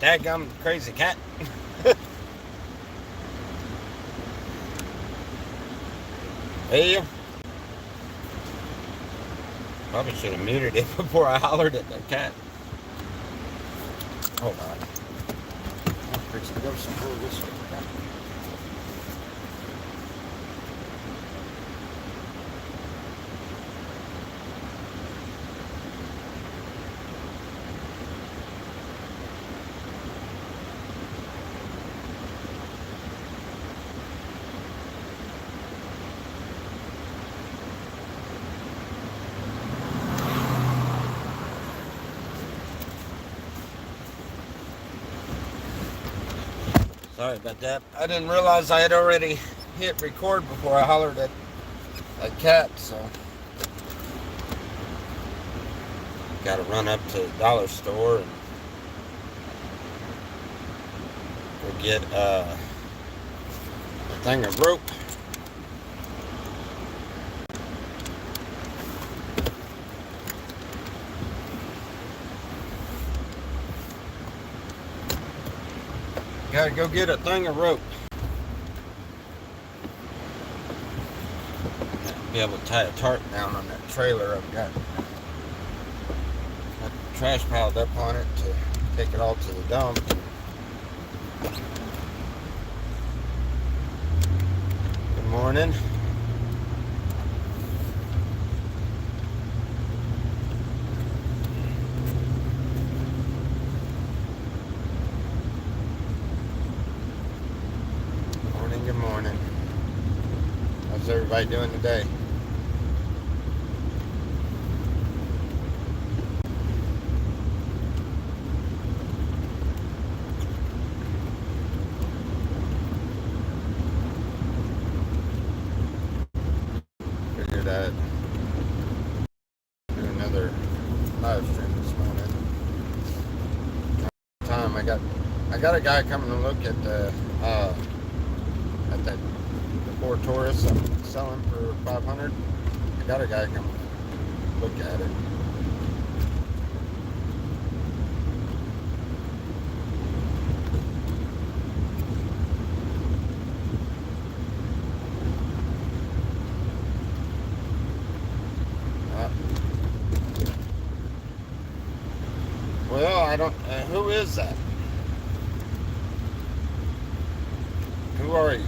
Dadgum crazy cat. Hey, probably should have muted it before I hollered at that cat. Hold on. I'm fixing to go somewhere this way. Sorry about that. I didn't realize I had already hit record before I hollered at a cat, so got to run up to the dollar store and go get a thing of rope. Gotta go get a thing of rope. Be able to tie a tarp down on that trailer I've got. Got the trash piled up on it to take it all to the dump. Good morning. Good morning. How's everybody doing today? Figured I'd do another live stream this morning. Time I got a guy coming to look at the Ford Taurus I'm selling for $500. I got a guy come look at it. Well, I don't. Who is that? Who are you?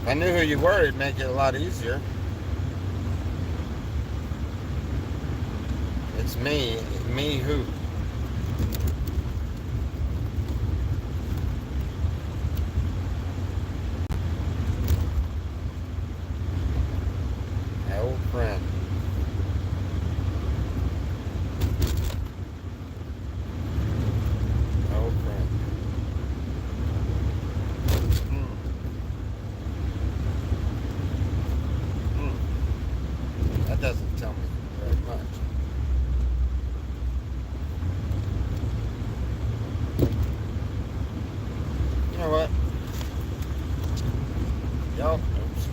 If I knew who you were, it'd make it a lot easier. It's me. Me who? My old friend. My old friend. That doesn't tell me very much. You know what? Y'all, oops.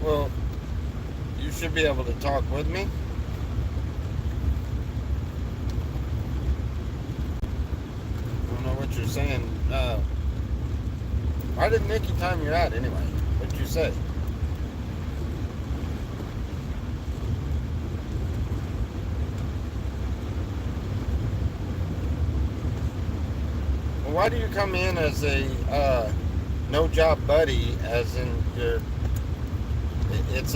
Well, you should be able to talk with me. I don't know what you're saying. Why did Nikki time you out anyway? What'd you say? Well, why do you come in as a no job buddy, as in your? It's.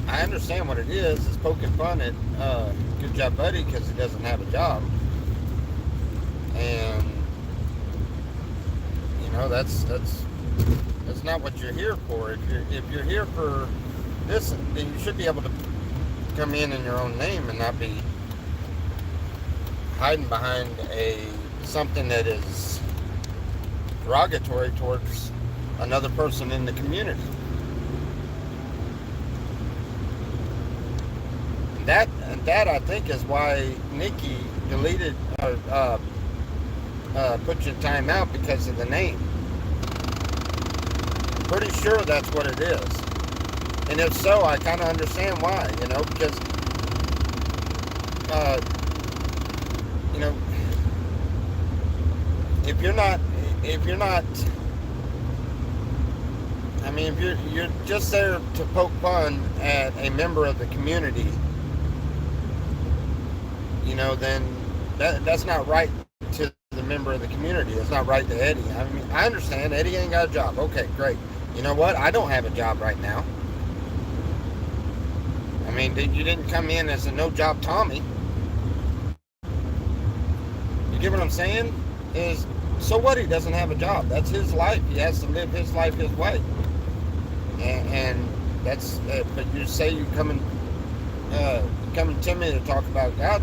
I understand what it is. It's poking fun at Good Job Buddy because he doesn't have a job, and you know that's not what you're here for. If you're here for this, then you should be able to come in your own name and not be hiding behind something that is derogatory towards another person in the community. That I think is why Nikki deleted or put you in timeout because of the name. I'm pretty sure that's what it is. And if so, I kind of understand why, because, you know, if you're not, I mean, if you're just there to poke fun at a member of the community, then that's not right to the member of the community. It's not right to Eddie. I mean, I understand Eddie ain't got a job. Okay, great. You know what? I don't have a job right now. I mean, you didn't come in as a no-job Tommy. You get what I'm saying? So what? He doesn't have a job. That's his life. He has to live his life his way. And that's. But you say you coming to me to talk about God,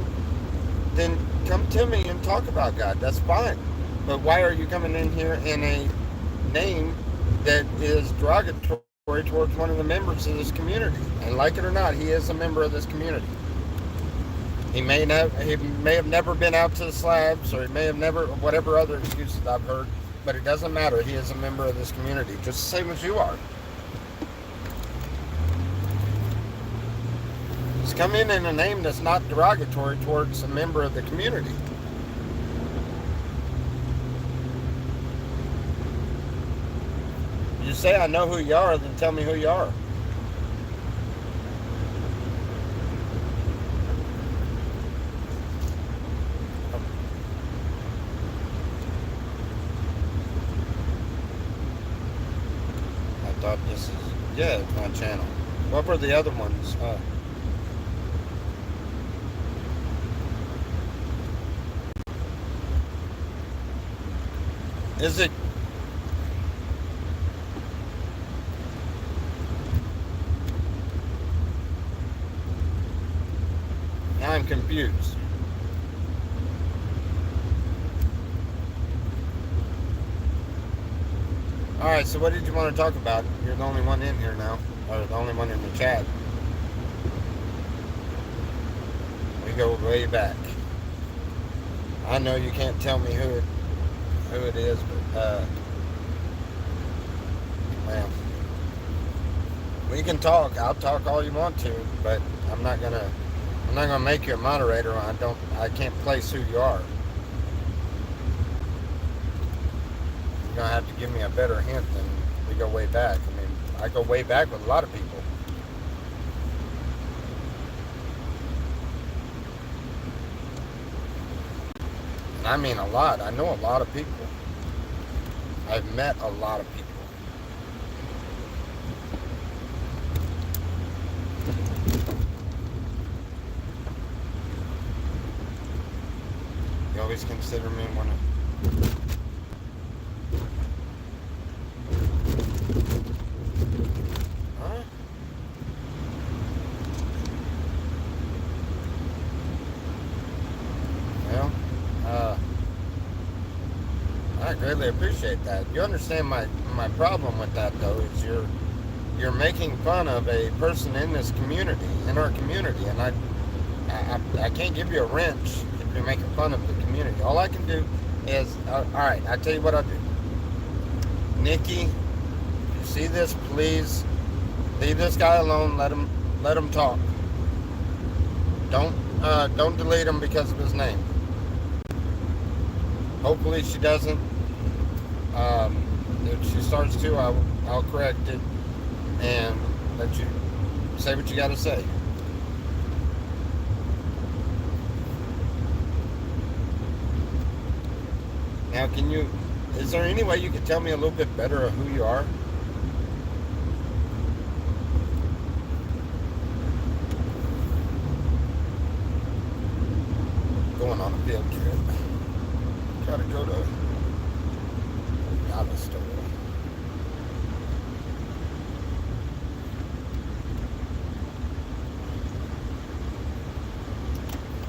then come to me and talk about God. That's fine. But why are you coming in here in a name that is derogatory towards one of the members of this community? And like it or not, he is a member of this community. He may have never been out to the slabs, or he may have never, whatever other excuses I've heard, but it doesn't matter. He is a member of this community, just the same as you are. He's come in a name that's not derogatory towards a member of the community. You say I know who you are, then tell me who you are. I thought this is, yeah, it's my channel. What were the other ones? Is it? Now I'm confused. Alright, so what did you want to talk about? You're the only one in here now, or the only one in the chat. We go way back. I know you can't tell me who it is, but well, we can talk. I'll talk all you want to, but I'm not gonna make you a moderator. I can't place who you are. You're gonna have to give me a better hint than we go way back. I mean, I go way back with a lot of people. And I mean a lot. I know a lot of people. I've met a lot of people. You always consider me one of... Huh? Well, I greatly appreciate that. You understand my problem with that, though, is you're making fun of a person in this community, in our community, and I can't give you a wrench if you're making fun of the community. All I can do is, all right, I tell you what I'll do. Nikki, if you see this, please leave this guy alone. Let him talk. Don't delete him because of his name. Hopefully she doesn't. If she starts to, I'll correct it and let you say what you got to say. Now, is there any way you could tell me a little bit better of who you are? Going on a field trip. Try to go to Dollar Store.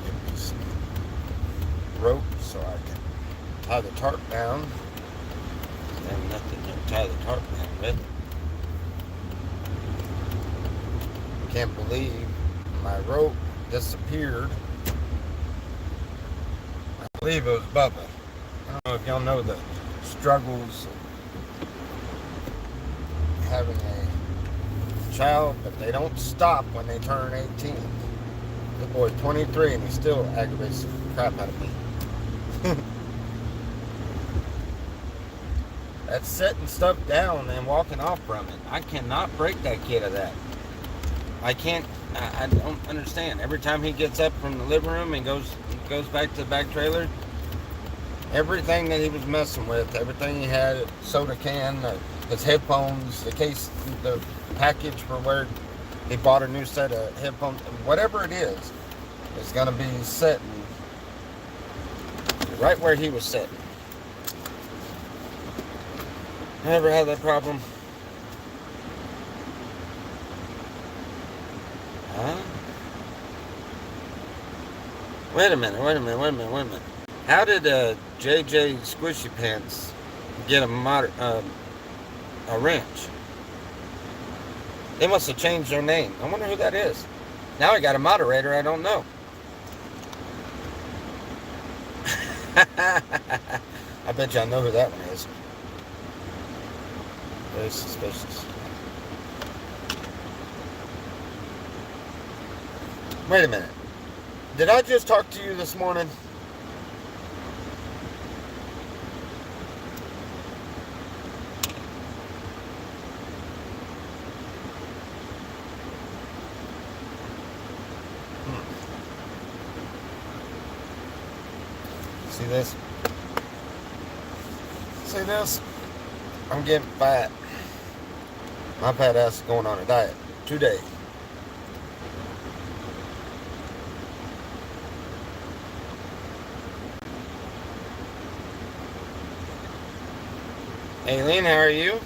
Get me some rope so I can tie the tarp down. I have nothing to tie the tarp down with. Can't believe my rope disappeared. I believe it was Bubba. I don't know if y'all know the struggles of having a child, but they don't stop when they turn 18. The boy's 23 and he still aggravates the crap out of me. That's setting stuff down and walking off from it. I cannot break that kid of that. I can't. I don't understand. Every time he gets up from the living room and goes back to the back trailer, everything that he was messing with, everything he had, soda can, his headphones, the case, the package for where he bought a new set of headphones, whatever it is going to be sitting right where he was sitting. I never had that problem. Huh? Wait a minute. How did JJ Squishy Pants get a wrench? They must have changed their name. I wonder who that is. Now I got a moderator I don't know. I bet you I know who that one is. Very suspicious. Wait a minute. Did I just talk to you this morning? See this? See this? I'm getting fat. My fat ass is going on a diet today. Aileen, how are you?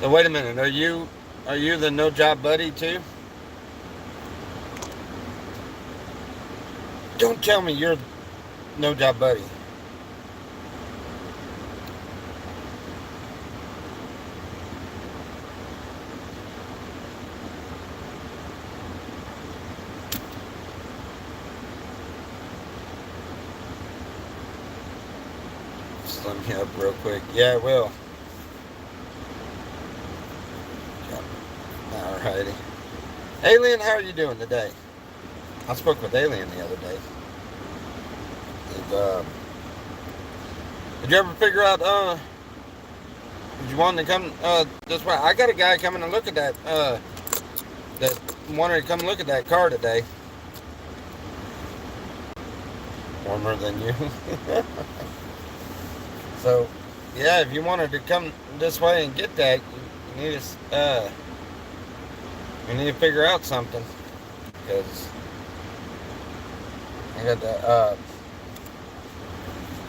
So wait a minute, are you the no job buddy too? Don't tell me you're no job buddy. Slim me up real quick. Yeah, it will. Alrighty. Alien, how are you doing today? I spoke with Alien the other day. Did you ever figure out, did you want to come, this way? I got a guy coming to look at that, that wanted to come look at that car today. Warmer than you. So, yeah, if you wanted to come this way and get that, you need to, we need to figure out something, because I got the,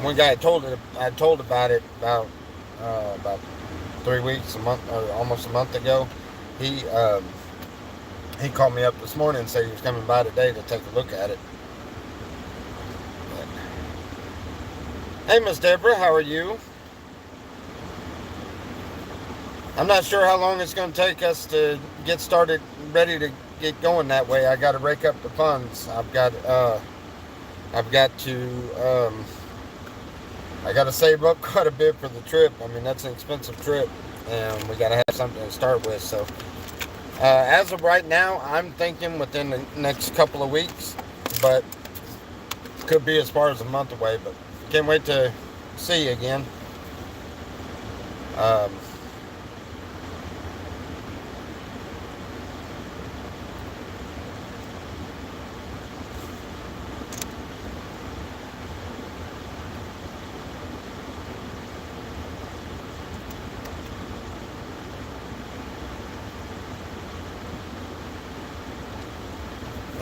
one guy I told about it about 3 weeks, a month, or almost a month ago. He called me up this morning and said he was coming by today to take a look at it. But, hey, Miss Deborah, how are you? I'm not sure how long it's going to take us to get started, ready to get going that way. I got to rake up the funds. I've got to save up quite a bit for the trip. I mean, that's an expensive trip, and we got to have something to start with. So, as of right now, I'm thinking within the next couple of weeks, but could be as far as a month away. But can't wait to see you again.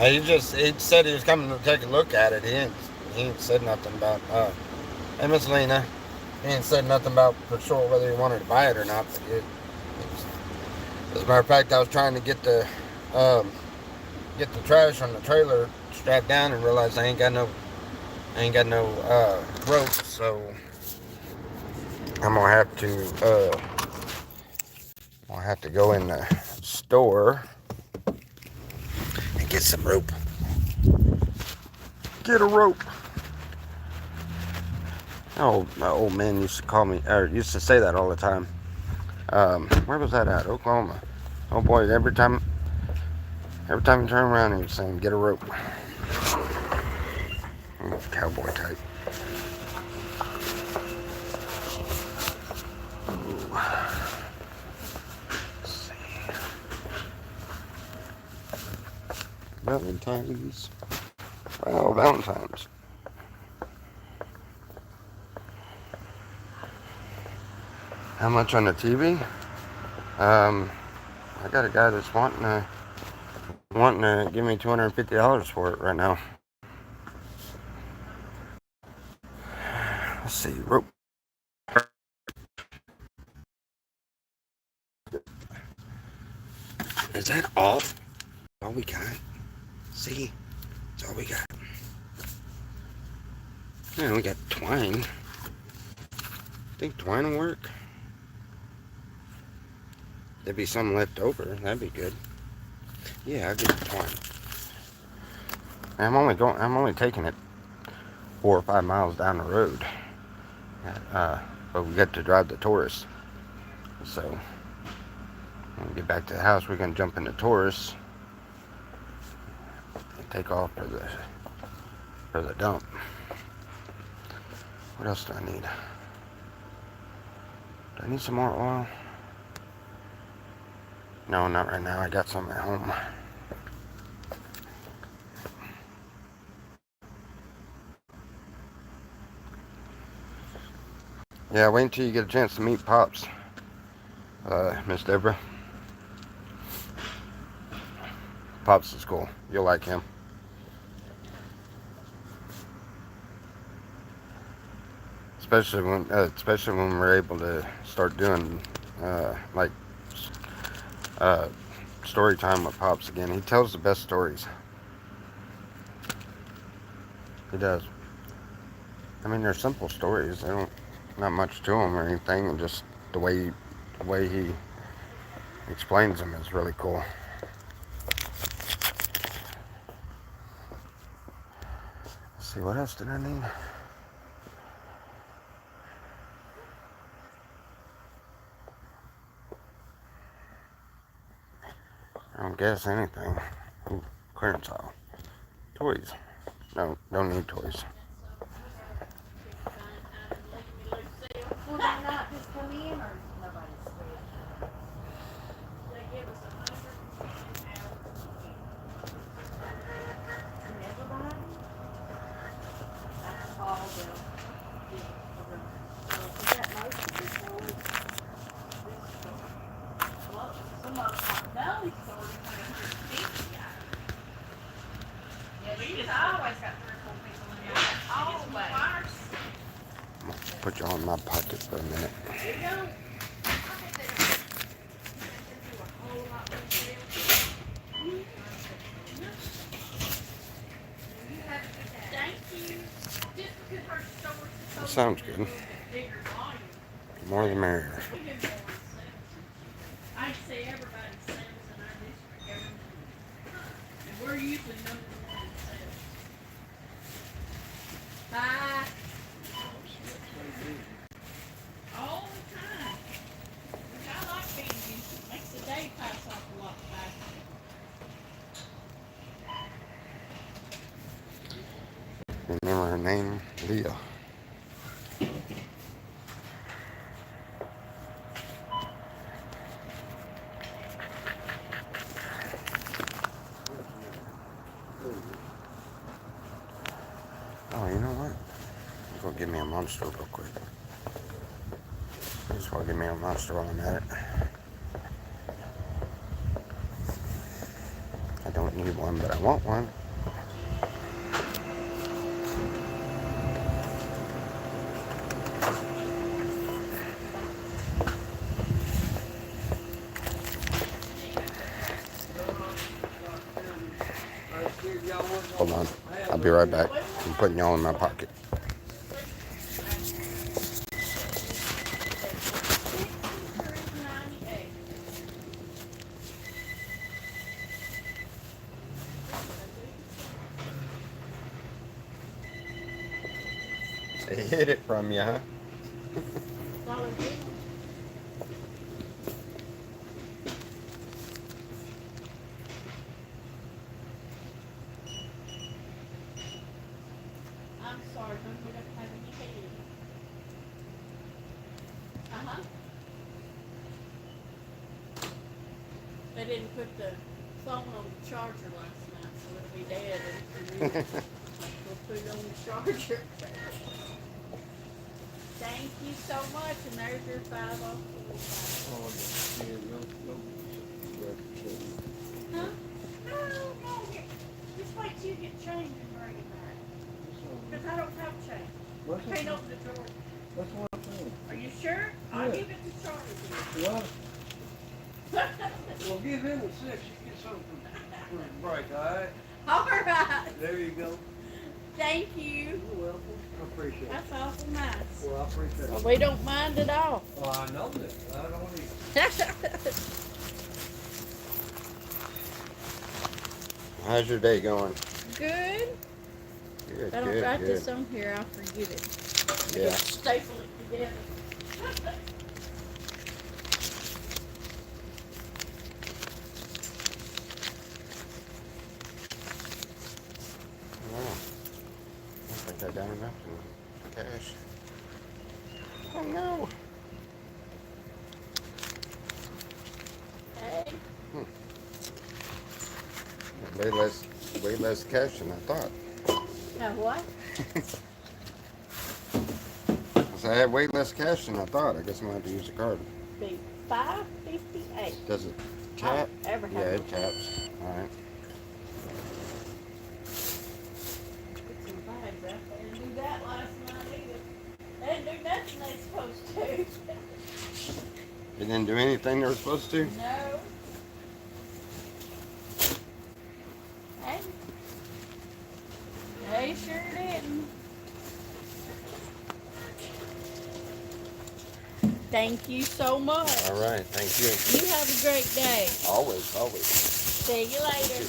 He said he was coming to take a look at it. He ain't said nothing about, hey, Miss Lena, he ain't said nothing about for sure whether he wanted to buy it or not. But as a matter of fact, I was trying to get the trash on the trailer strapped down and realized I ain't got no rope. So I'm gonna have to go in the store and get some rope. Get a rope. Oh, my old man used to call me, or used to say that all the time. Where was that at? Oklahoma. Oh boy, every time you turn around, he was saying, "Get a rope." Cowboy type. Ooh. Let's see. Valentine's. Wow, Valentine's. How much on the TV? I got a guy that's wanting to give me $250 for it right now. Let's see, rope. Is that all? All we got? See, that's all we got. Yeah, we got twine. Think twine will work? There'd be some left over. That'd be good. Yeah, I'll get the twine. I'm only taking it 4 or 5 miles down the road. But we get to drive the Taurus. So when we get back to the house, we're gonna jump in the Taurus and take off for the dump. What else do I need? Do I need some more oil? No, not right now. I got some at home. Yeah, wait until you get a chance to meet Pops, Miss Deborah. Pops is cool. You'll like him. Especially when we're able to start doing story time with Pops again. He tells the best stories. He does. I mean, they're simple stories. They don't, not much to them or anything, and just the way he explains them is really cool. Let's see, what else did I need? I don't guess anything. Ooh, clearance aisle. Toys. No, don't need toys. Put you all in my pocket for a minute. That sounds good. The more the merrier. I'd say everybody sells in our district. And we're usually number one in sales. Bye. All the time. Which I like being used. It makes the day pass off a lot faster. Remember her name? Leah. Oh, you know what? I'm gonna get me a Monster real quick. I just want to get me a Monster while I'm at it. I don't need one, but I want one. Hold on. I'll be right back. I'm putting y'all in my pocket. They hid it from you, huh? Dollar General. I'm sorry, don't we don't have any head. Uh-huh. They didn't put the phone on the charger last night, so it'll be dead in a minute. We'll put it on the charger. Thank you so much, and there's your 5 off 45. Oh, yeah, no. Huh? No, just wait till you get change and bring it back. Because I don't have change. What's I can't open the drawer. That's what I'm saying. Are you sure? I'll Yeah. give it to Charlie Well, then. well, give him the 6. You get something for his break, all right? All right. There you go. Thank you. You're welcome. I appreciate it. That's awful nice. Well, I appreciate Well, it. we don't mind at all. Well, I know that. I don't either. How's your day going? Good. Good, If I don't good, write good. this on here, I'll forget it. Yeah. Just staple it together. Wow. I think I got enough in cash. Oh no. Hey. Way less cash than I thought. Now what? So I had way less cash than I thought. I guess I'm gonna have to use a card. Be $5.58. Does it cap? Ever have Yeah, it. it caps. Alright. Put some bags up. They didn't do that last night either. They didn't do nothing they supposed to. They didn't do anything they were supposed to? No. Hey. They sure didn't. Thank you so much. Alright, thank you. You have a great day. Always, always. See you later.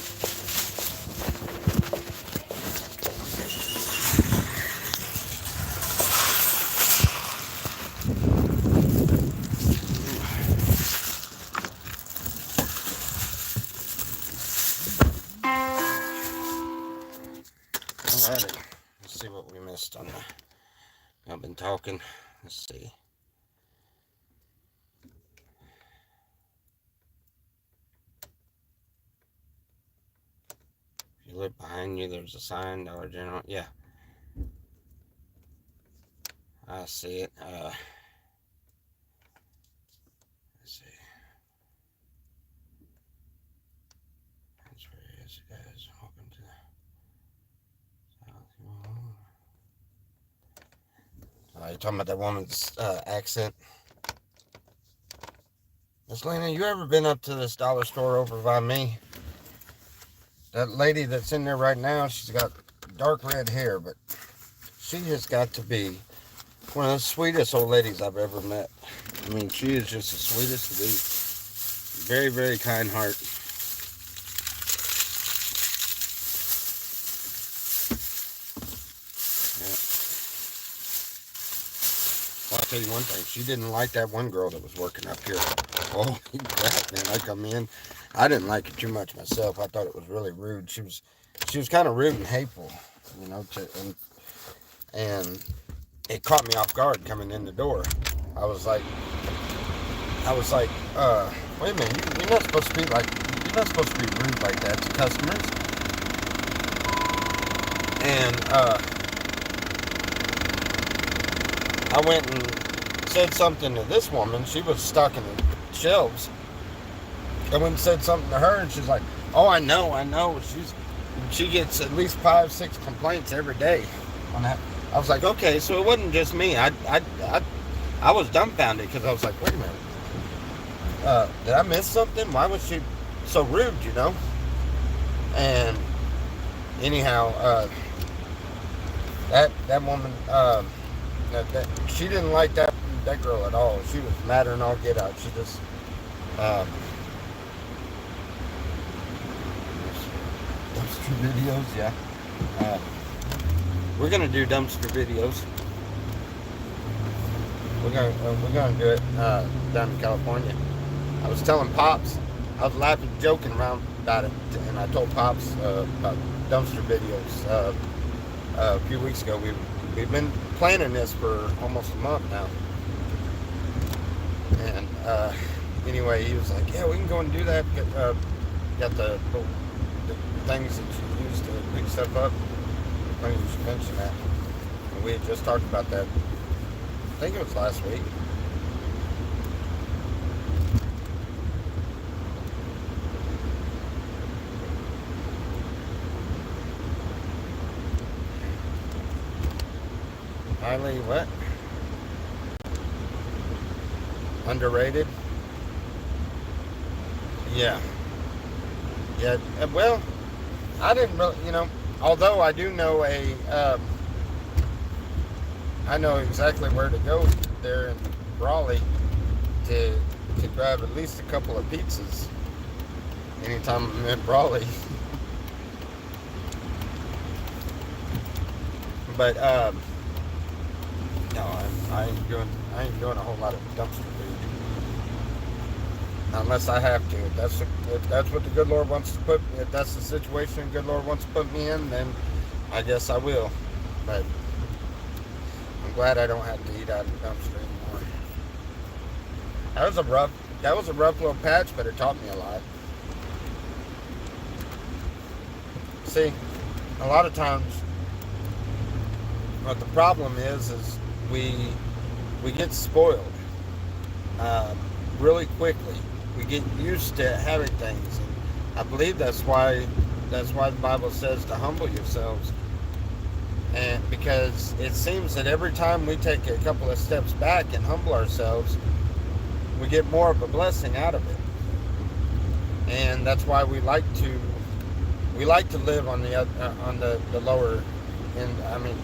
Alrighty. Let's see what we missed on the. I've been talking. Let's see. If you look behind you, there's a sign, Dollar General. Yeah. I see it. Let's see. That's where he is, guys. Welcome to the South. You're talking about that woman's accent. Miss Lena, you ever been up to this dollar store over by me? That lady that's in there right now, she's got dark red hair, but she has got to be one of the sweetest old ladies I've ever met. I mean, she is just the sweetest of these. Very, very kind heart. Yeah. Well, I'll tell you one thing. She didn't like that one girl that was working up here. Holy crap, man. I come in. I didn't like it too much myself. I thought it was really rude. She was kind of rude and hateful, you know, and it caught me off guard coming in the door. I was like, wait a minute, you're not supposed to be rude like that to customers. And I went and said something to this woman. She was stocking the shelves. I went and said something to her, and she's like, "Oh, I know. She gets at least 5-6 complaints every day on that." I was like, "Okay, so it wasn't just me." I was dumbfounded because I was like, "Wait a minute, did I miss something? Why was she so rude?" You know? And anyhow, that woman, she didn't like that girl at all. She was madder than all get out. She just. Dumpster videos, yeah. We're gonna do dumpster videos. we're gonna do it down in California. I was telling Pops, I was laughing, joking around about it, and I told Pops about dumpster videos a few weeks ago. We've been planning this for almost a month now, and anyway, he was like, "Yeah, we can go and do that. Got the things that you use to pick stuff up." Funny you should mention that. And we had just talked about that. I think it was last week. Highly what? Underrated? Yeah. Yeah. Well, I didn't really, although I do know I know exactly where to go there in Raleigh to grab at least a couple of pizzas anytime I'm in Raleigh. But no, I ain't doing a whole lot of dumpster food unless I have to. If that's what the good Lord wants to put. If that's the situation the good Lord wants to put me in, then I guess I will. But I'm glad I don't have to eat out of the dumpster anymore. That was a rough little patch, but it taught me a lot. See, a lot of times, what the problem is we get spoiled really quickly. We get used to having things, and I believe that's why the Bible says to humble yourselves. And because it seems that every time we take a couple of steps back and humble ourselves, we get more of a blessing out of it. And that's why we like to live on the lower end. I mean,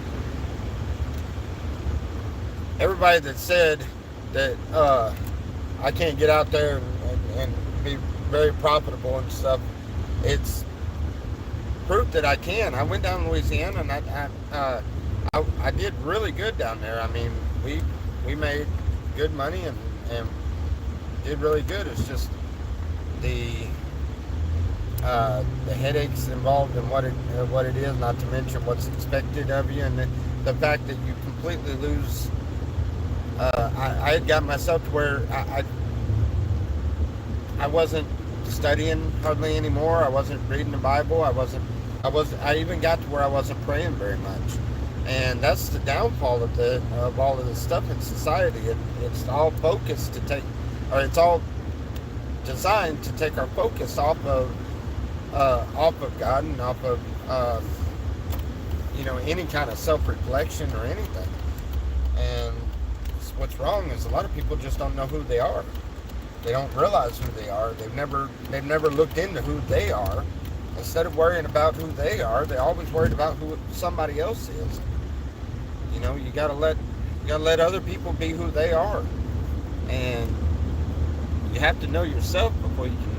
everybody that said that I can't get out there and be very profitable and stuff, it's proof that I can. I went down to Louisiana and I did really good down there. I mean, we made good money and did really good. It's just the headaches involved in what it is, not to mention what's expected of you, and the fact that you completely lose. I had got myself to where I wasn't studying hardly anymore. I wasn't reading the Bible. I even got to where I wasn't praying very much, and that's the downfall of all of this stuff in society. It's all focused it's all designed to take our focus off of God and off of any kind of self-reflection or anything. And what's wrong is a lot of people just don't know who they are. They don't realize who they are. They've never looked into who they are. Instead of worrying about who they are, they're always worried about who somebody else is. You gotta let other people be who they are, and you have to know yourself before you can.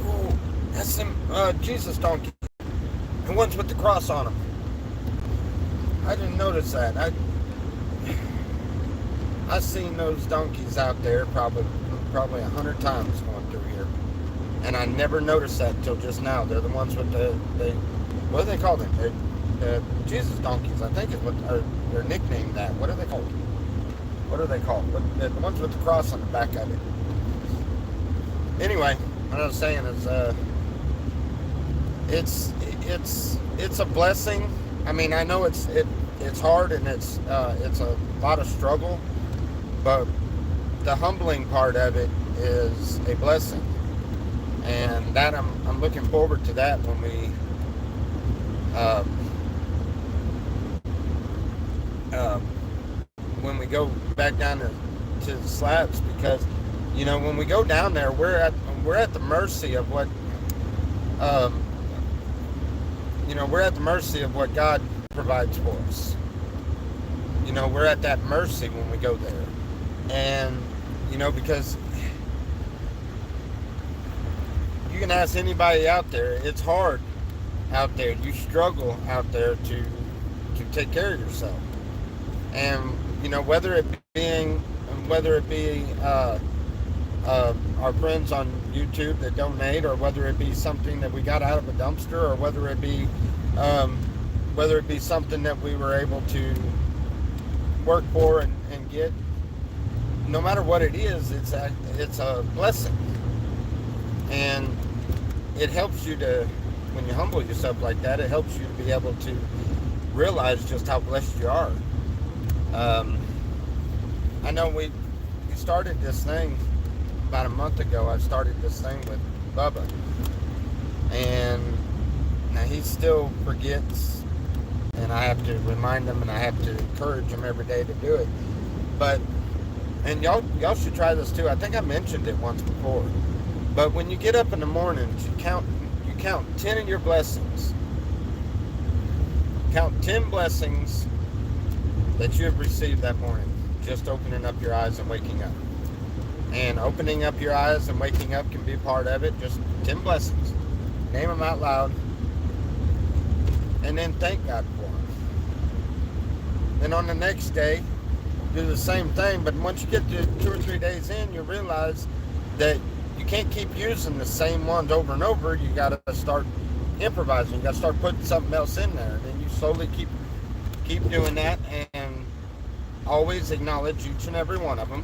Oh, that's some Jesus donkey. The ones with the cross on them. I didn't notice that. I've seen those donkeys out there probably 100 times going through here, and I never noticed that until just now. They're the ones with what do they call them? They're Jesus donkeys, I think is what they're nicknamed that. What are they called? The ones with the cross on the back of it. Anyway, what I was saying is, it's a blessing. I mean, I know it's hard and it's a lot of struggle. But the humbling part of it is a blessing, and that I'm looking forward to that when we go back down to the slabs, because when we go down there, we're at the mercy of what we're at the mercy of what God provides for us. We're at that mercy when we go there. And, because you can ask anybody out there, it's hard out there. You struggle out there to take care of yourself. And you know, whether it be our friends on YouTube that donate, or whether it be something that we got out of a dumpster, or whether it be something that we were able to work for and get. No matter what it is, it's a blessing, and it helps you to, when you humble yourself like that, it helps you to be able to realize just how blessed you are. I know we started this thing about a month ago. I started this thing with Bubba, and now he still forgets, and I have to remind him, and I have to encourage him every day to do it. But, and y'all should try this too. I think I mentioned it once before. But when you get up in the morning, you count 10 of your blessings. Count 10 blessings that you have received that morning, just opening up your eyes and waking up. And opening up your eyes and waking up can be a part of it. Just 10 blessings. Name them out loud. And then thank God for them. Then on the next day, do the same thing. But once you get to 2 or 3 days in, you realize that you can't keep using the same ones over and over. You got to start improvising. You got to start putting something else in there. And then you slowly keep doing that, and always acknowledge each and every one of them.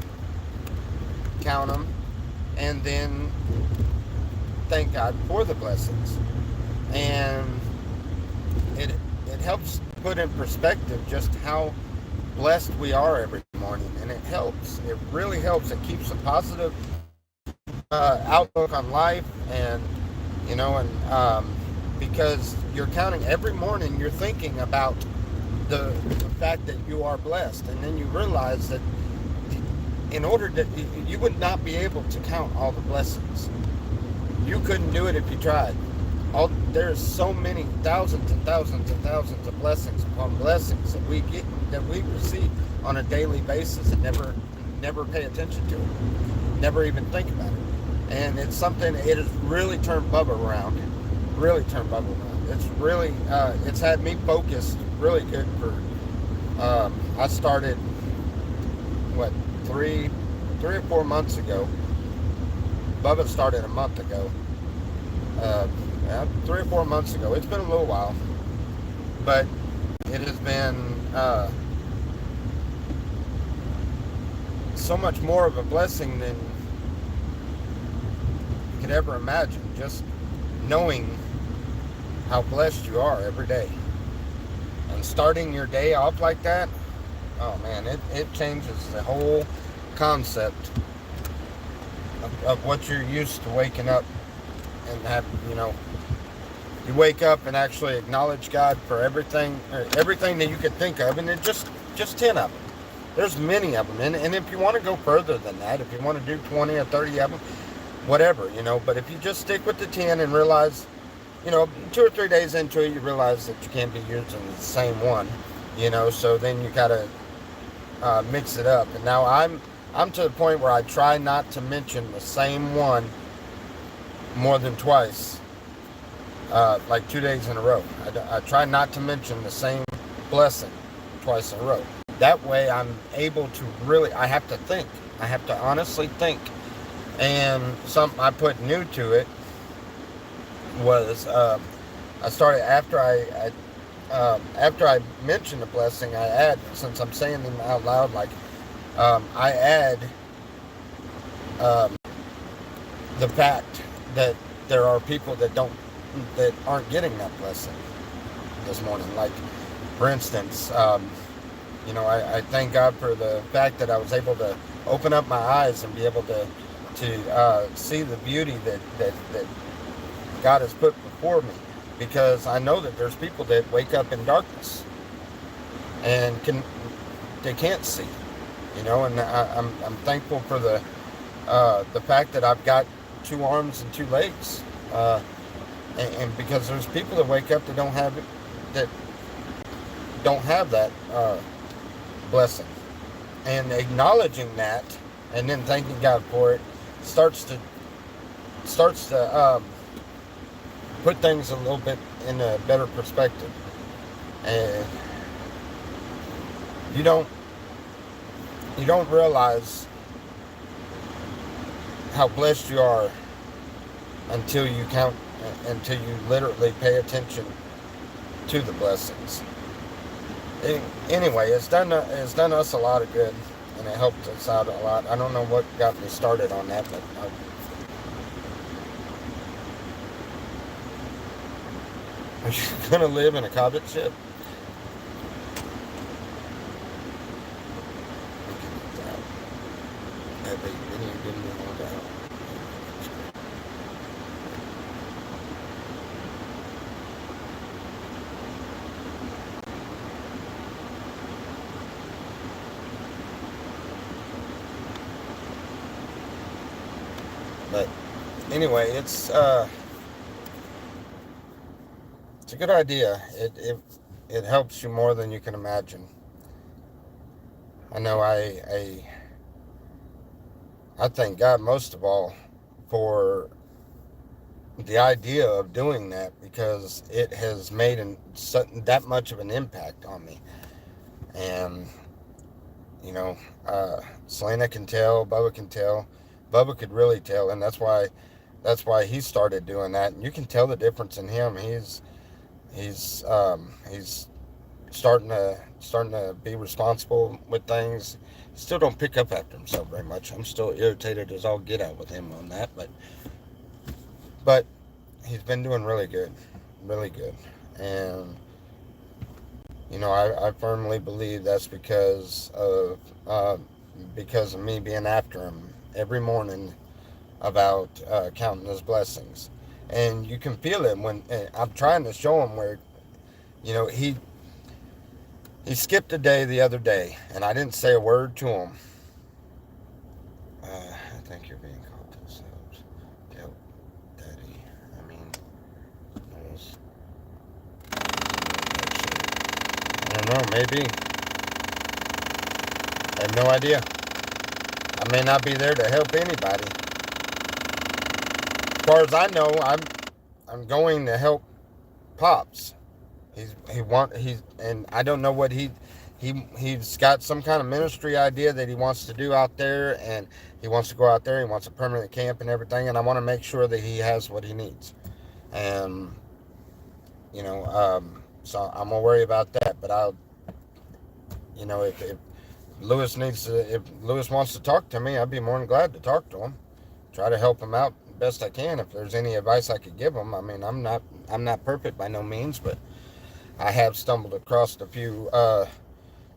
Count them, and then thank God for the blessings. And it helps put in perspective just how blessed we are every morning, and it helps. It really helps. It keeps a positive outlook on life, and you know, and because you're counting every morning, you're thinking about the fact that you are blessed, and then you realize that in order to, you would not be able to count all the blessings. You couldn't do it if you tried. There's so many thousands and thousands and thousands of blessings upon blessings that we get, that we receive on a daily basis, and never pay attention to it, never even think about it. And it's something, it has really turned Bubba around. Really turned Bubba around. It's really it's had me focused really good for I started what, 3 or 4 months ago. Bubba started a month ago. 3 or 4 months ago. It's been a little while, but it has been so much more of a blessing than you could ever imagine. Just knowing how blessed you are every day, and starting your day off like that, oh man, it changes the whole concept of what you're used to waking up and have. You know, you wake up and actually acknowledge God for everything that you could think of, and it just 10 of them. There's many of them, and if you want to go further than that, if you want to do 20 or 30 of them, whatever, you know. But if you just stick with the 10 and realize, you know, 2 or 3 days into it, you realize that you can't be using the same one, you know. So then you gotta mix it up. And now I'm to the point where I try not to mention the same one more than twice, like 2 days in a row. I try not to mention the same blessing twice in a row. That way I'm able to really, I have to think. I have to honestly think. And something I put new to it was I started after I mention the blessing, I add, since I'm saying them out loud, like I add the fact that there are people that aren't getting that blessing this morning. Like, for instance, you know, I thank God for the fact that I was able to open up my eyes and be able to see the beauty that God has put before me, because I know that there's people that wake up in darkness and they can't see, you know. And I'm thankful for the fact that I've got 2 arms and 2 legs, and because there's people that wake up that don't have that blessing, and acknowledging that and then thanking God for it starts to put things a little bit in a better perspective. And you don't realize how blessed you are until you literally pay attention to the blessings. Anyway, it's done us a lot of good, and it helped us out a lot. I don't know what got me started on that, but are you gonna live in a covet ship? But anyway, it's a good idea. It helps you more than you can imagine. I know I thank God most of all for the idea of doing that, because it has made that much of an impact on me. And you know, Selena can tell, Bubba can tell. Bubba could really tell, and that's why he started doing that. And you can tell the difference in him. He's starting to be responsible with things. Still don't pick up after himself very much. I'm still irritated as all get out with him on that, but he's been doing really good, and you know, I firmly believe that's because of me being after him every morning about counting his blessings. And you can feel it when I'm trying to show him where, you know, he skipped a day the other day, and I didn't say a word to him. I think you're being called to yourselves. Yep, Daddy. I mean, I don't know, maybe. I have no idea. I may not be there to help anybody. As far as I know, I'm going to help Pops. And I don't know what he's got some kind of ministry idea that he wants to do out there, and he wants to go out there. He wants a permanent camp and everything, and I want to make sure that he has what he needs. And you know, so I'm gonna worry about that. But I'll, you know, if Lewis wants to talk to me, I'd be more than glad to talk to him. Try to help him out the best I can. If there's any advice I could give him, I mean, I'm not perfect by no means, but I have stumbled across a few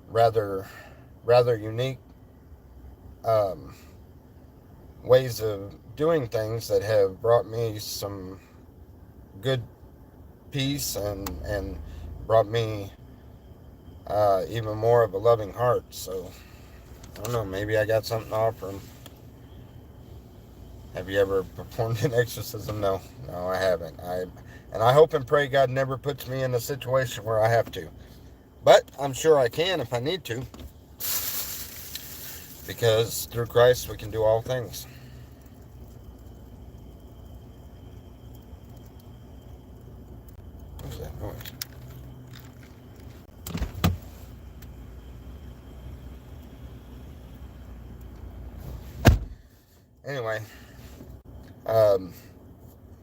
rather unique ways of doing things that have brought me some good peace and brought me even more of a loving heart. So I don't know, maybe I got something to offer him. Have you ever performed an exorcism? No, I haven't. And I hope and pray God never puts me in a situation where I have to. But I'm sure I can if I need to. Because through Christ we can do all things. What's that noise? Anyway.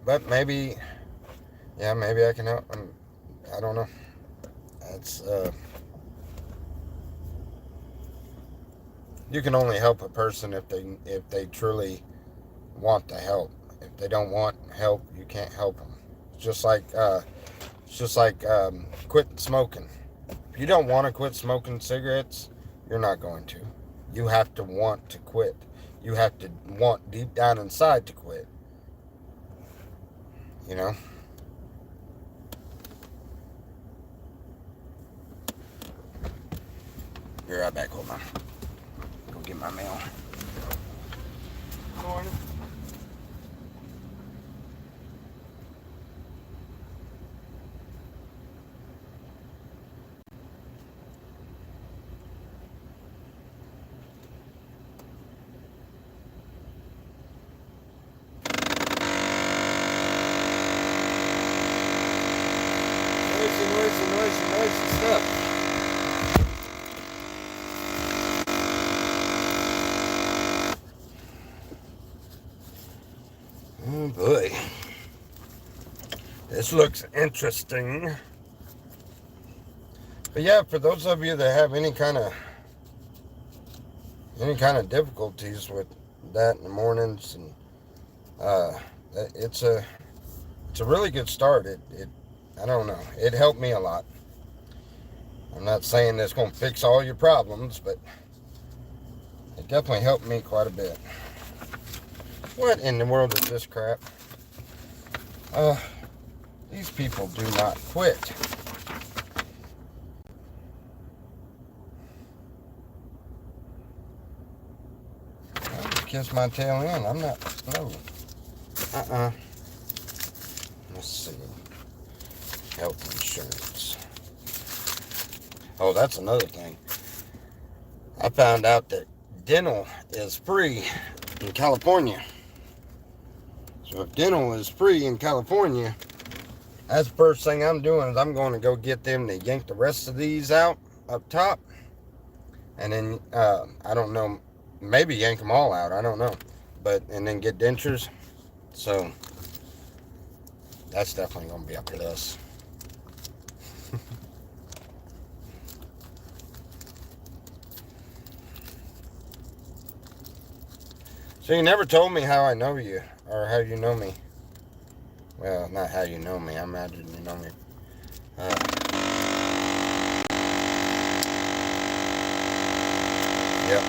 But maybe I can help. I don't know. It's you can only help a person if they truly want the help. If they don't want help, you can't help them. It's just like quit smoking. If you don't want to quit smoking cigarettes, you're not going to. You have to want to quit. You have to want deep down inside to quit. You know? Be right back, hold on. Go get my mail. Morning. Noisy stuff. This looks interesting. But yeah, for those of you that have any kind of difficulties with that in the mornings, and it's a really good start. It I don't know. It helped me a lot. I'm not saying it's going to fix all your problems, but it definitely helped me quite a bit. What in the world is this crap? These people do not quit. I'll just kiss my tail in. I'm not. No. Let's see. Health insurance. Oh, that's another thing. I found out that dental is free in California. So if dental is free in California, that's the first thing I'm doing is I'm going to go get them to yank the rest of these out up top. And then, I don't know, maybe yank them all out. I don't know. And then get dentures. So that's definitely going to be a plus. So you never told me how I know you, or how you know me. Well, not how you know me. I imagine you know me. Yep.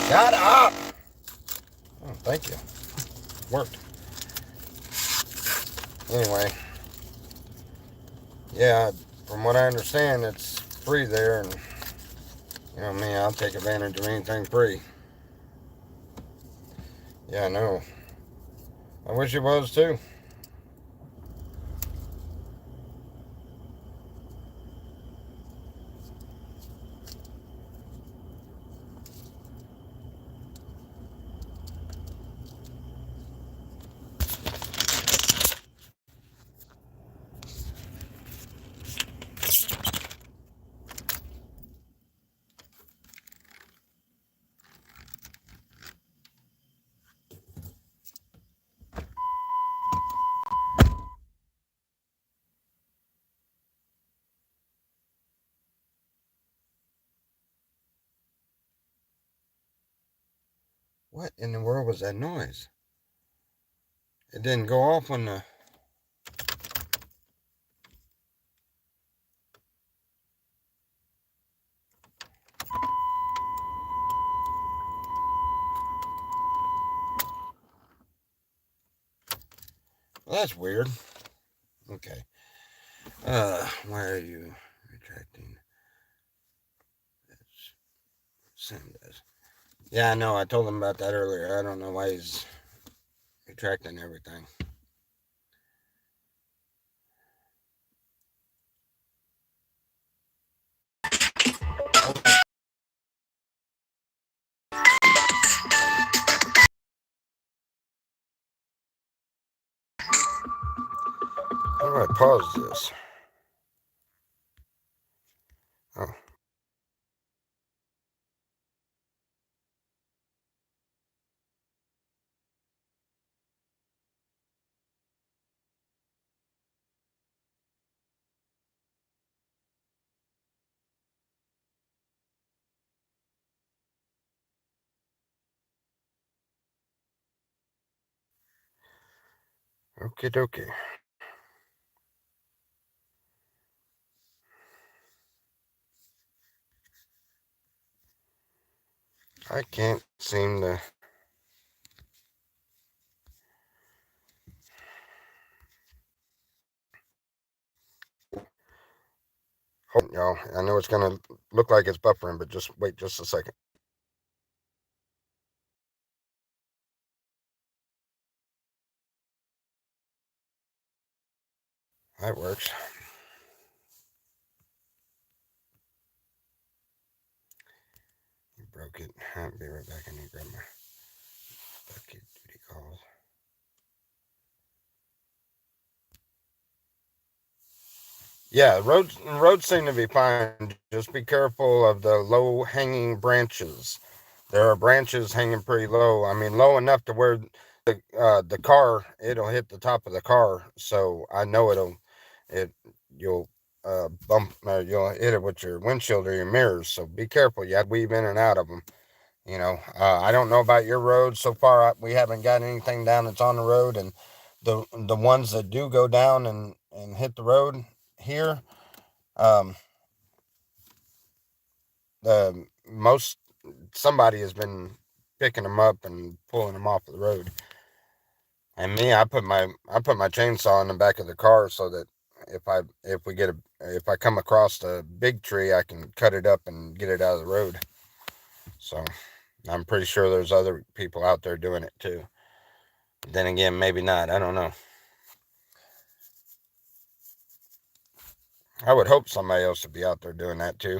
Shut up! Oh, thank you. Worked. Anyway. Yeah, from what I understand, it's free there, and you know me, I'll take advantage of anything free. Yeah, I know. I wish it was too. What in the world was that noise? It didn't go off when the... Well, that's weird. Okay. Why are you retracting? That's send as. Yeah, I know. I told him about that earlier. I don't know why he's retracting everything. How do I pause this? Oh. Okie dokie. I can't seem to... Hold on, y'all. I know it's going to look like it's buffering, but just wait just a second. That works. You broke it. I'll be right back. I need to grab my bucket duty calls. Yeah, roads seem to be fine. Just be careful of the low-hanging branches. There are branches hanging pretty low. I mean, low enough to where the car, it'll hit the top of the car. So I know you'll bump, you'll hit it with your windshield or your mirrors. So be careful. You have to weave in and out of them. You know, I don't know about your road. So far, we haven't got anything down that's on the road, and the ones that do go down and hit the road here, the most somebody has been picking them up and pulling them off the road. And me, I put my chainsaw in the back of the car so that if I come across a big tree, I can cut it up and get it out of the road. So I'm pretty sure there's other people out there doing it too. Then again, maybe not. I don't know. I would hope somebody else would be out there doing that too.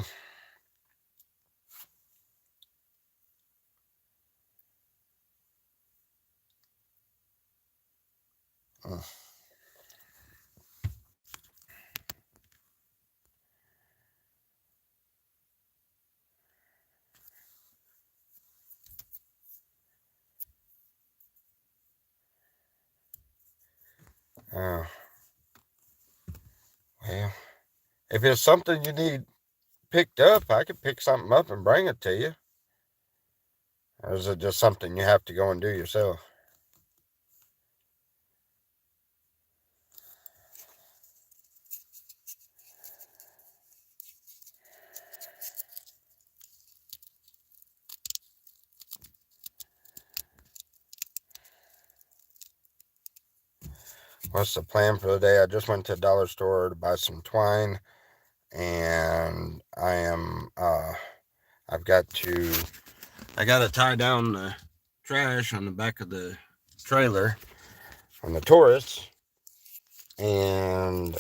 Well, if it's something you need picked up, I could pick something up and bring it to you. Or is it just something you have to go and do yourself? What's the plan for the day? I just went to the dollar store to buy some twine, and I've got to tie down the trash on the back of the trailer from the tourists, and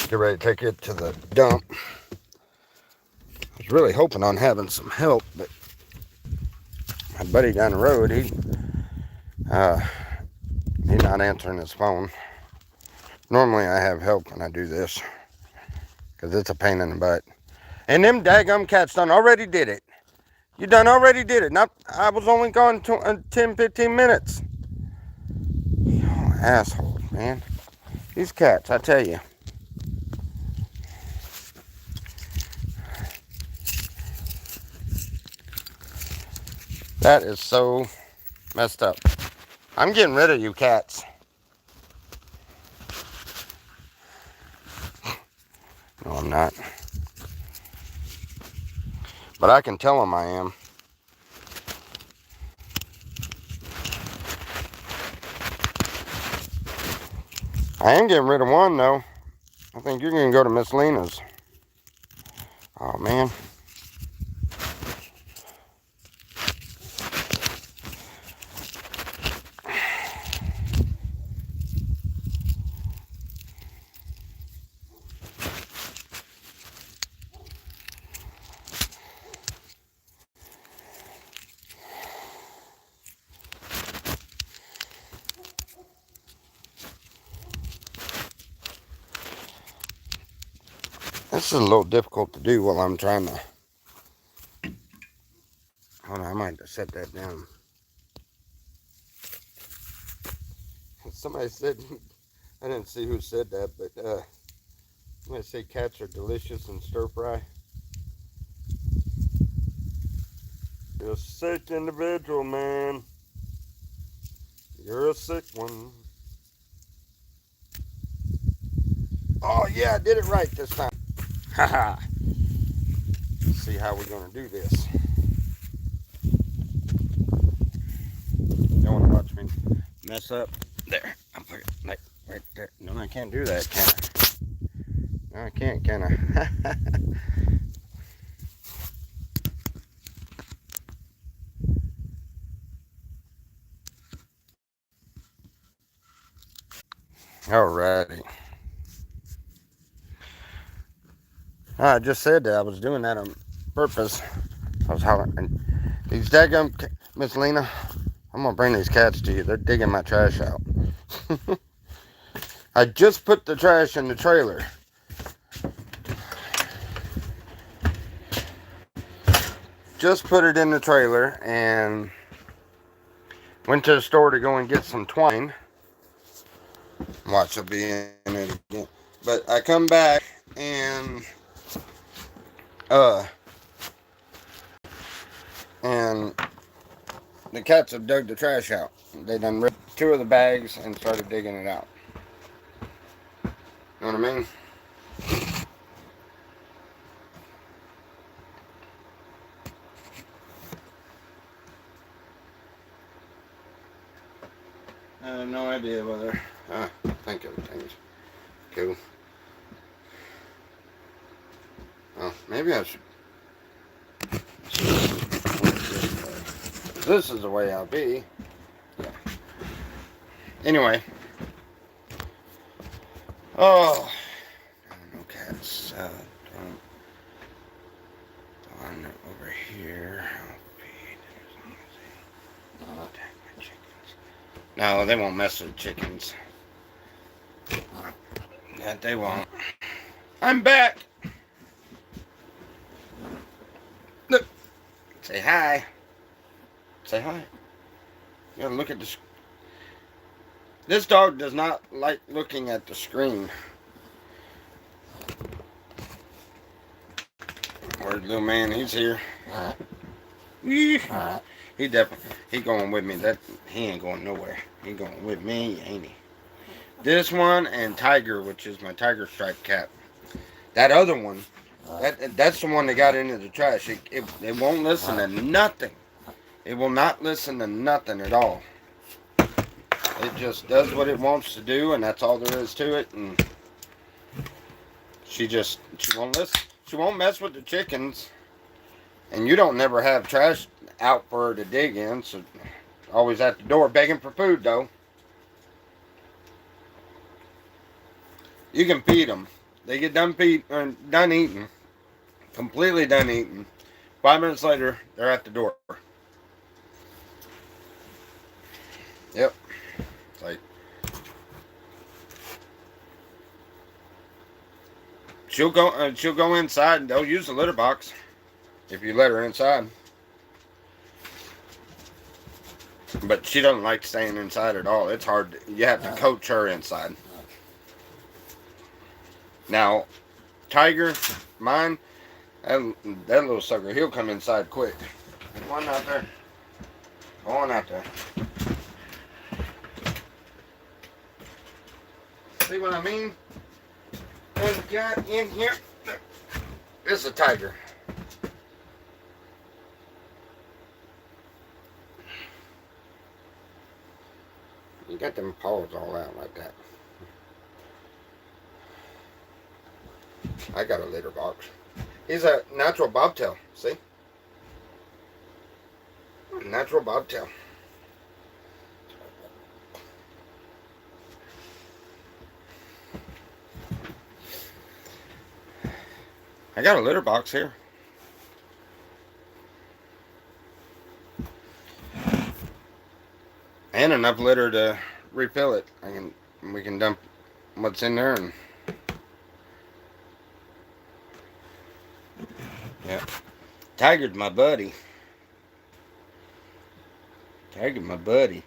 get ready to take it to the dump. I was really hoping on having some help, but my buddy down the road, he's not answering his phone. Normally I have help when I do this, because it's a pain in the butt. And them daggum cats done already did it. You done already did it. I was only gone 10, 15 minutes. You assholes, man. These cats, I tell you. That is so messed up. I'm getting rid of you cats. No, I'm not. But I can tell them I am. I am getting rid of one, though. I think you're going to go to Miss Lena's. Oh, man. This is a little difficult to do while I'm trying to... Hold on, I might have to set that down. Somebody said... I didn't see who said that, but somebody said cats are delicious in stir fry. You're a sick individual, man. You're a sick one. Oh, yeah, I did it right this time. Haha. Let's see how we're going to do this. Don't want to watch me mess up. There. I'll put it right there. No, I can't do that, can I? No, I can't, can I? Alrighty. I just said that I was doing that on purpose. I was hollering. These daggum, Miss Lena, I'm gonna bring these cats to you. They're digging my trash out. I just put the trash in the trailer. just put it in the trailer and went to the store to go and get some twine. Watch, I'll be in it again. But I come back and and the cats have dug the trash out. They done ripped 2 of the bags and started digging it out. You know what I mean? I have no idea whether. I think everything's cool. Oh, maybe I should. This is the way I'll be. Yeah. Anyway. Oh. No cats. One over here. No, they won't mess with chickens. That they won't. I'm back. Look. Say hi. Say hi. You gotta look at the. This dog does not like looking at the screen. Where's little man? He's here. He definitely, he going with me. That he ain't going nowhere. He going with me, ain't he? This one and Tiger, which is my tiger striped cat. That other one, that's the one that got into the trash. It won't listen to nothing. It will not listen to nothing at all. It just does what it wants to do, and that's all there is to it. And she won't listen. She won't mess with the chickens. And you don't never have trash out for her to dig in, so always at the door begging for food, though. You can feed them. They get done eating, completely done eating. 5 minutes later, they're at the door. Yep. It's like she'll go inside and they'll use the litter box if you let her inside. But she doesn't like staying inside at all. It's hard. You have to coach her inside. Now, Tiger, mine, that little sucker, he'll come inside quick. Come on out there. Go on out there. See what I mean? There's a cat in here. This is a tiger. You got them paws all out like that. I got a litter box. He's a natural bobtail. See? Natural bobtail. I got a litter box here. And enough litter to refill it. We can dump what's in there and yeah. Tiger's my buddy. Tiger's my buddy.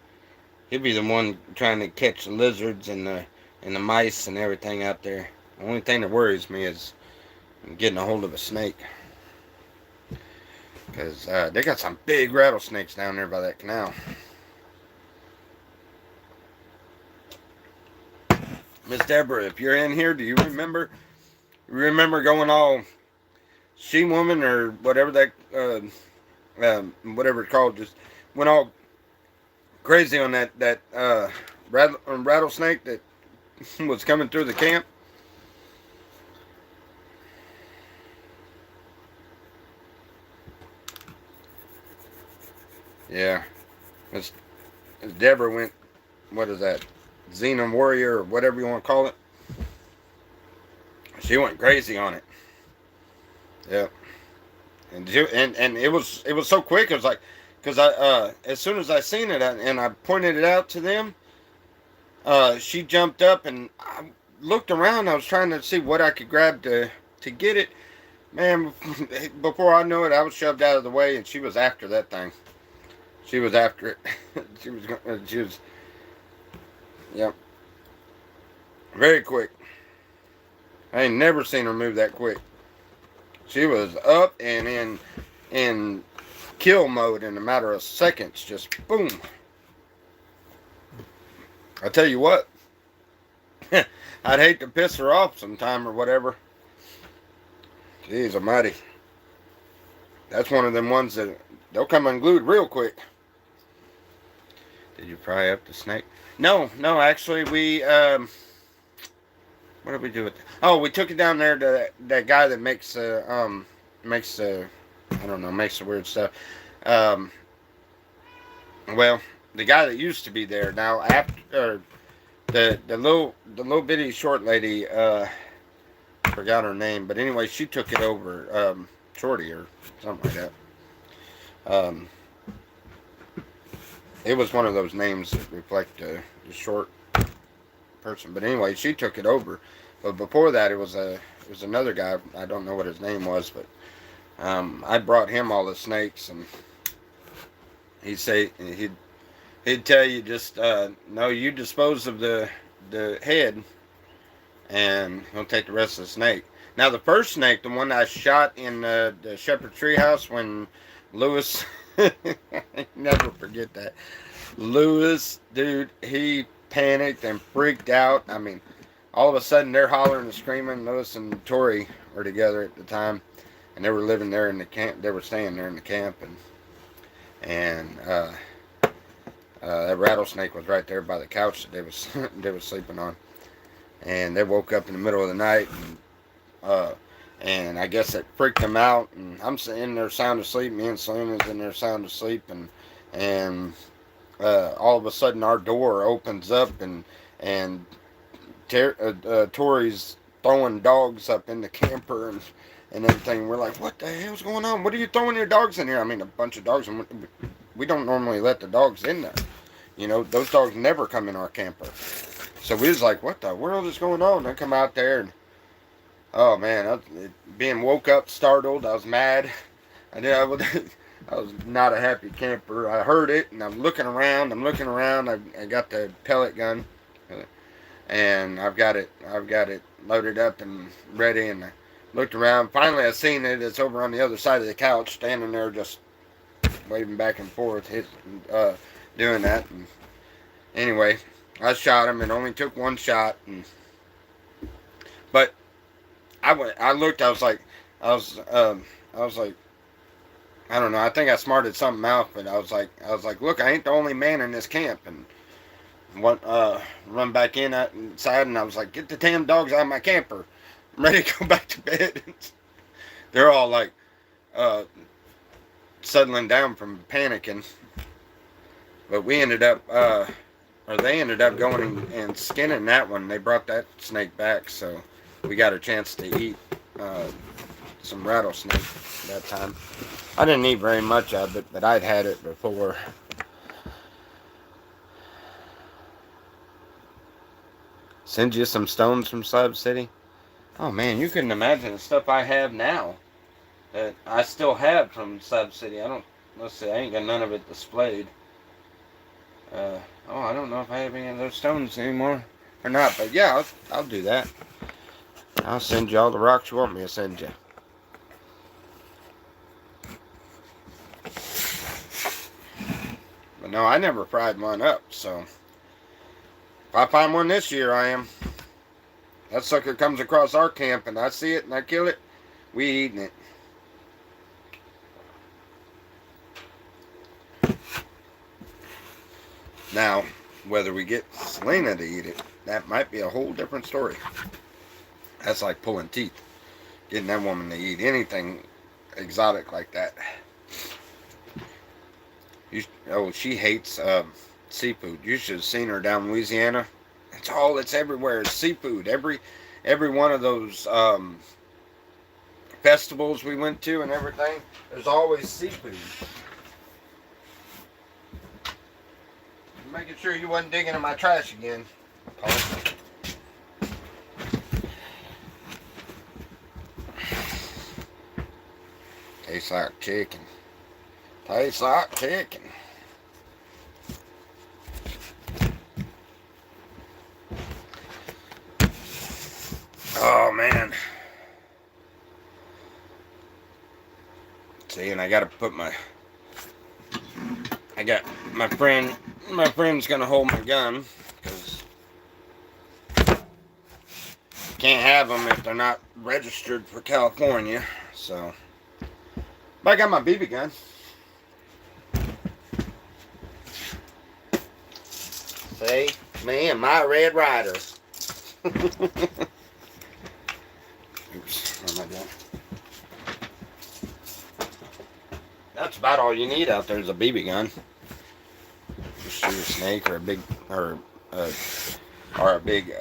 He'll be the one trying to catch the lizards and the mice and everything out there. The only thing that worries me is getting a hold of a snake. Because they got some big rattlesnakes down there by that canal. Miss Deborah, if you're in here, do you remember going all she-woman or whatever that whatever it's called, just went all crazy on that rattlesnake that was coming through the camp? Yeah. As Deborah went, what is that? Xenon Warrior or whatever you want to call it. She went crazy on it. Yeah. And it was so quick. It was like, because I as soon as I seen it and I pointed it out to them, she jumped up and I looked around. I was trying to see what I could grab to get it, Man, before I knew it, I was shoved out of the way, and she was after that thing. She was after it. She was, yep, very quick. I ain't never seen her move that quick. She was up and in kill mode in a matter of seconds. Just boom. I tell you what, I'd hate to piss her off sometime or whatever. Jeez almighty. That's one of them ones that they'll come unglued real quick. Did you fry up the snake? No, actually we, what did we do with it? Oh, we took it down there to that guy that makes, I don't know, makes the weird stuff. Um, well, the guy that used to be there now, after, the little bitty short lady, forgot her name, but anyway, she took it over, Shorty or something like that. It was one of those names that reflect the short person, but anyway, she took it over. But before that, it was another guy. I don't know what his name was, but I brought him all the snakes, and he'd tell you just no, you dispose of the head, and he'll take the rest of the snake. Now the first snake, the one I shot in the Shepherd Treehouse when Lewis, I never forget that. Lewis, dude, he panicked and freaked out. I mean, all of a sudden they're hollering and screaming. Lewis and Tori were together at the time, and they were living there in the camp. They were staying there in the camp, and that rattlesnake was right there by the couch that they was sleeping on. And they woke up in the middle of the night, and I guess it freaked them out. And I'm in there sound asleep. Me and Selena's in there sound asleep, and all of a sudden our door opens up, and Tori's throwing dogs up in the camper and everything. We're like, what the hell's going on? What are you throwing your dogs in here? I mean, a bunch of dogs. And we don't normally let the dogs in there. You know, those dogs never come in our camper. So we was like, what the world is going on? I come out there, and oh man, being woke up, startled. I was mad. I was not a happy camper. I heard it, and I'm looking around. I got the pellet gun, and I've got it loaded up and ready. And I looked around. Finally, I seen it. It's over on the other side of the couch, standing there, just waving back and forth, doing that. And anyway, I shot him. It only took one shot, but I looked. I was like, I don't know. I think I smarted something out, but I was like, look, I ain't the only man in this camp, and run back inside, and I was like, get the damn dogs out of my camper. I'm ready to go back to bed. They're all like, settling down from panicking, but they ended up going and skinning that one. They brought that snake back, so we got a chance to eat some rattlesnake that time. I didn't eat very much of it, but I'd had it before. Send you some stones from Sub City. Oh man, you couldn't imagine the stuff I have now that I still have from Sub City. Let's see, I ain't got none of it displayed. I don't know if I have any of those stones anymore or not, but yeah, I'll do that. I'll send you all the rocks you want me to send you. But no, I never fried one up, so if I find one this year, I am. That sucker comes across our camp and I see it and I kill it, we eating it. Now, whether we get Selena to eat it, that might be a whole different story. That's like pulling teeth. Getting that woman to eat anything exotic like that. She hates seafood. You should have seen her down in Louisiana. It's everywhere. It's seafood. Every one of those festivals we went to and everything, there's always seafood. Making sure you wasn't digging in my trash again, Paul. Tastes like chicken. Tastes like chicken. Oh man. See, and I gotta put my my friend's gonna hold my gun because can't have them if they're not registered for California. So, but I got my BB gun. See, me and my Red Ryder. Oops, what am I doing? That's about all you need out there is a BB gun. Just shoot a snake or a big or a big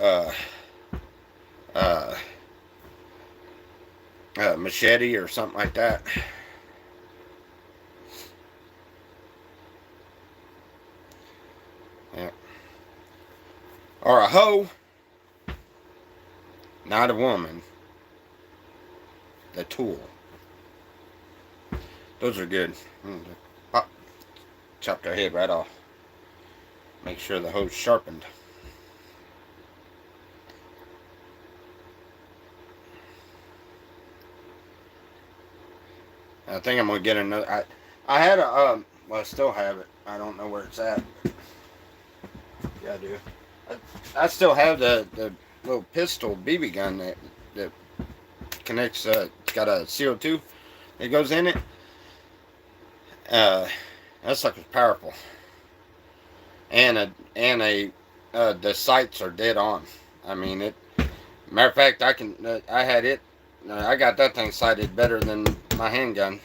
machete or something like that. Yeah. Or a hoe. Not a woman. The tool. Those are good. Pop. Chop their head right off. Make sure the hoe's sharpened. I think I'm gonna get another. I had a well, I still have it. I don't know where it's at. Yeah, I do. I still have the little pistol BB gun that connects. It's got a CO2 that goes in it. That sucker's powerful. And the sights are dead on. I mean it. Matter of fact, I had it. I got that thing sighted better than my handgun.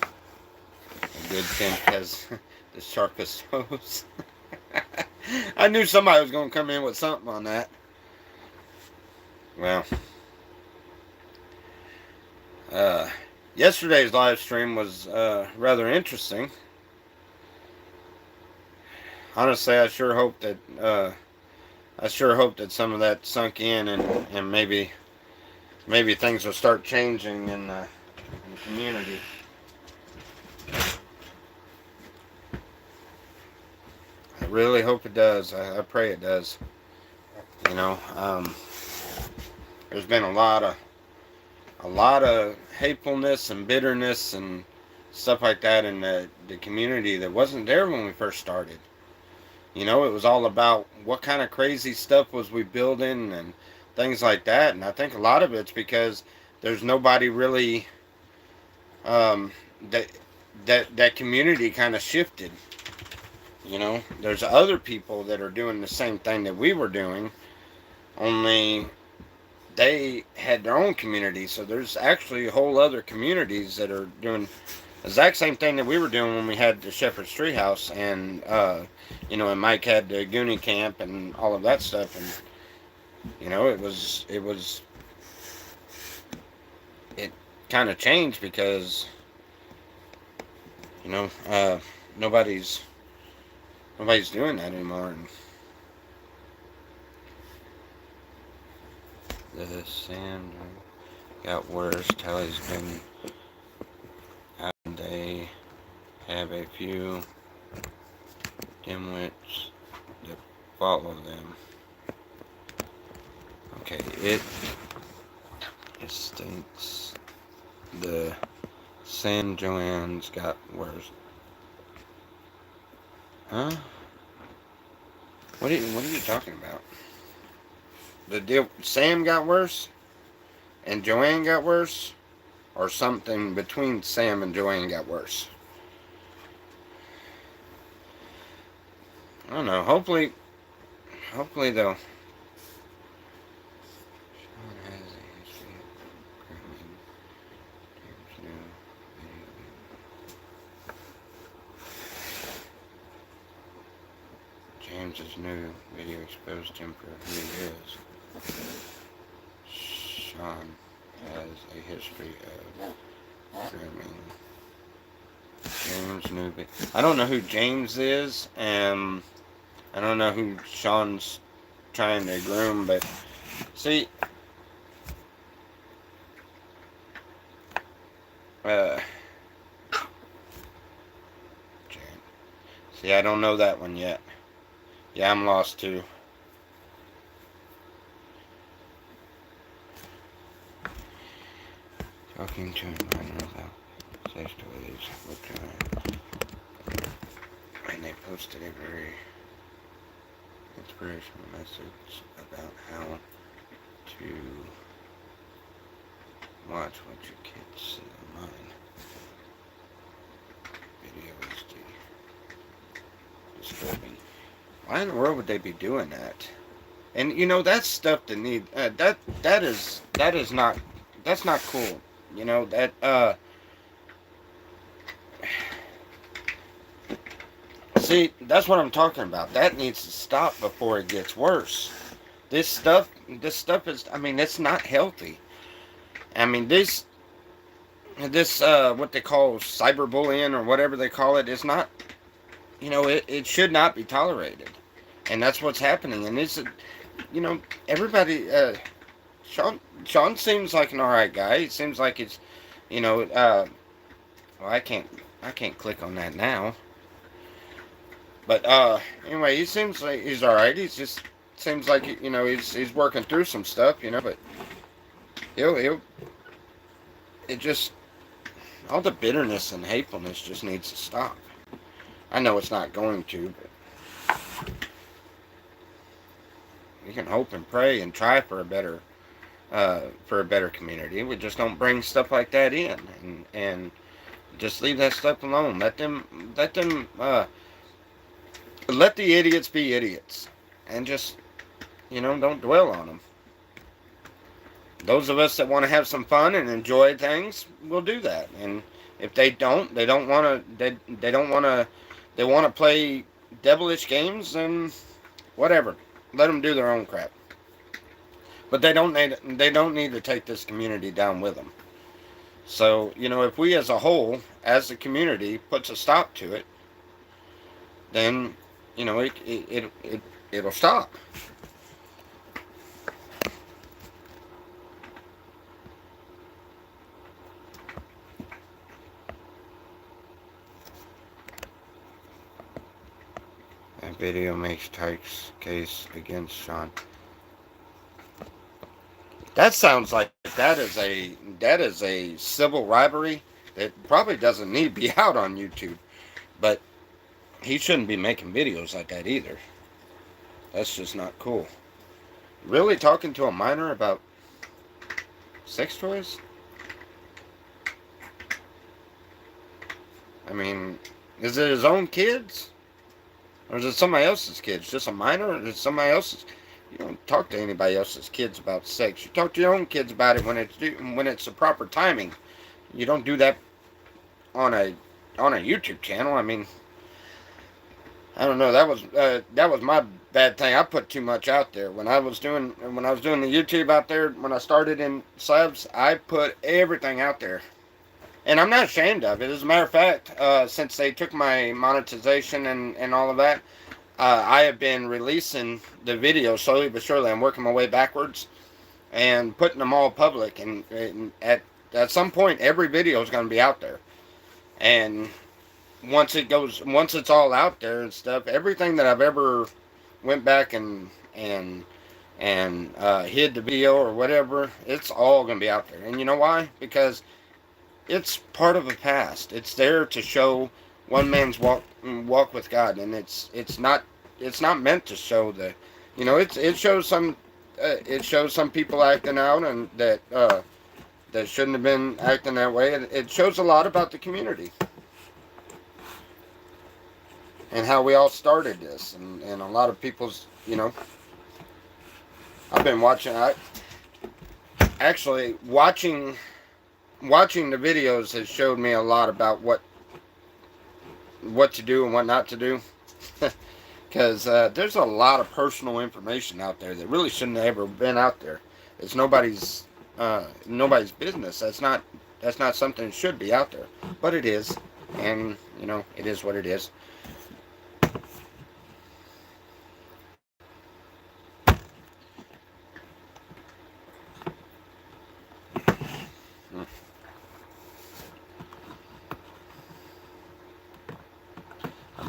A good Kemp has the sharpest hose. I knew somebody was going to come in with something on that. Well, yesterday's live stream was rather interesting. Honestly, I sure hope that some of that sunk in and maybe things will start changing in the community. I really hope it does. I pray it does. You know, there's been a lot of hatefulness and bitterness and stuff like that in the community that wasn't there when we first started. You know, it was all about what kind of crazy stuff was we building and things like that. And I think a lot of it's because there's nobody really, that community kind of shifted. You know, there's other people that are doing the same thing that we were doing, only they had their own community. So there's actually whole other communities that are doing the exact same thing that we were doing when we had the Shepherd's Treehouse, and you know, and Mike had the Goonie Camp and all of that stuff, and you know, it kind of changed because you know nobody's doing that anymore. And the sand got worse. Tally's been. They have a few dimwits that follow them. Okay, it stinks. The San Joanne's got worse. Huh? What are you talking about? The deal Sam got worse and Joanne got worse? Or something between Sam and Joanne got worse. I don't know. Hopefully they'll. Sean has a history of grooming. James's new video exposed him for who he is. Sean has a history of grooming. James Newby. I don't know who James is, and I don't know who Sean's trying to groom, but see, see, I don't know that one yet. Yeah, I'm lost too. Talking to him without says to these, and they posted a very inspirational message about how to watch what your kids see online. Video is disturbing. Why in the world would they be doing that? And you know, that's stuff that need that is not, that's not cool. You know that see, that's what I'm talking about. That needs to stop before it gets worse. This stuff is, I mean, it's not healthy. I mean, this what they call cyberbullying or whatever they call it is not, you know, it should not be tolerated. And that's what's happening. And it's, you know, everybody, Sean seems like an alright guy. He seems like it's, you know, well, I can't click on that now. But anyway, he seems like he's alright. He's just seems like, you know, he's working through some stuff, you know. But it just, all the bitterness and hatefulness just needs to stop. I know it's not going to, but we can hope and pray and try for a better community. We just don't bring stuff like that in, and just leave that stuff alone. Let the idiots be idiots, and just, you know, don't dwell on them. Those of us that want to have some fun and enjoy things will do that, and if they don't, they want to play devilish games, then whatever. Let them do their own crap. But they don't need to take this community down with them. So, you know, if we as a whole, as a community, puts a stop to it, then, you know, it'll stop. That video makes Tyke's case against Sean. That sounds like that is a civil rivalry that probably doesn't need to be out on YouTube. But he shouldn't be making videos like that either. That's just not cool. Really talking to a minor about sex toys? I mean, is it his own kids? Or is it somebody else's kids? Just a minor? Or is it somebody else's? You don't talk to anybody else's kids about sex. You talk to your own kids about it when it's the proper timing. You don't do that on a YouTube channel. I mean, I don't know. That was my bad thing. I put too much out there when I was doing the YouTube out there. When I started in subs, I put everything out there, and I'm not ashamed of it. As a matter of fact, since they took my monetization and all of that, I have been releasing the videos slowly but surely. I'm working my way backwards and putting them all public. And at some point, every video is going to be out there. And once it's all out there and stuff, everything that I've ever went back and hid the video or whatever, it's all going to be out there. And you know why? Because it's part of the past. It's there to show one man's walk with God, and it's not meant to show the, you know, it shows some people acting out and that shouldn't have been acting that way. It shows a lot about the community and how we all started this, and a lot of people's, you know, I've been watching. Actually watching the videos has showed me a lot about what to do and what not to do. Because there's a lot of personal information out there that really shouldn't have ever been out there. It's nobody's business. That's not something that should be out there, but it is, and you know, it is what it is.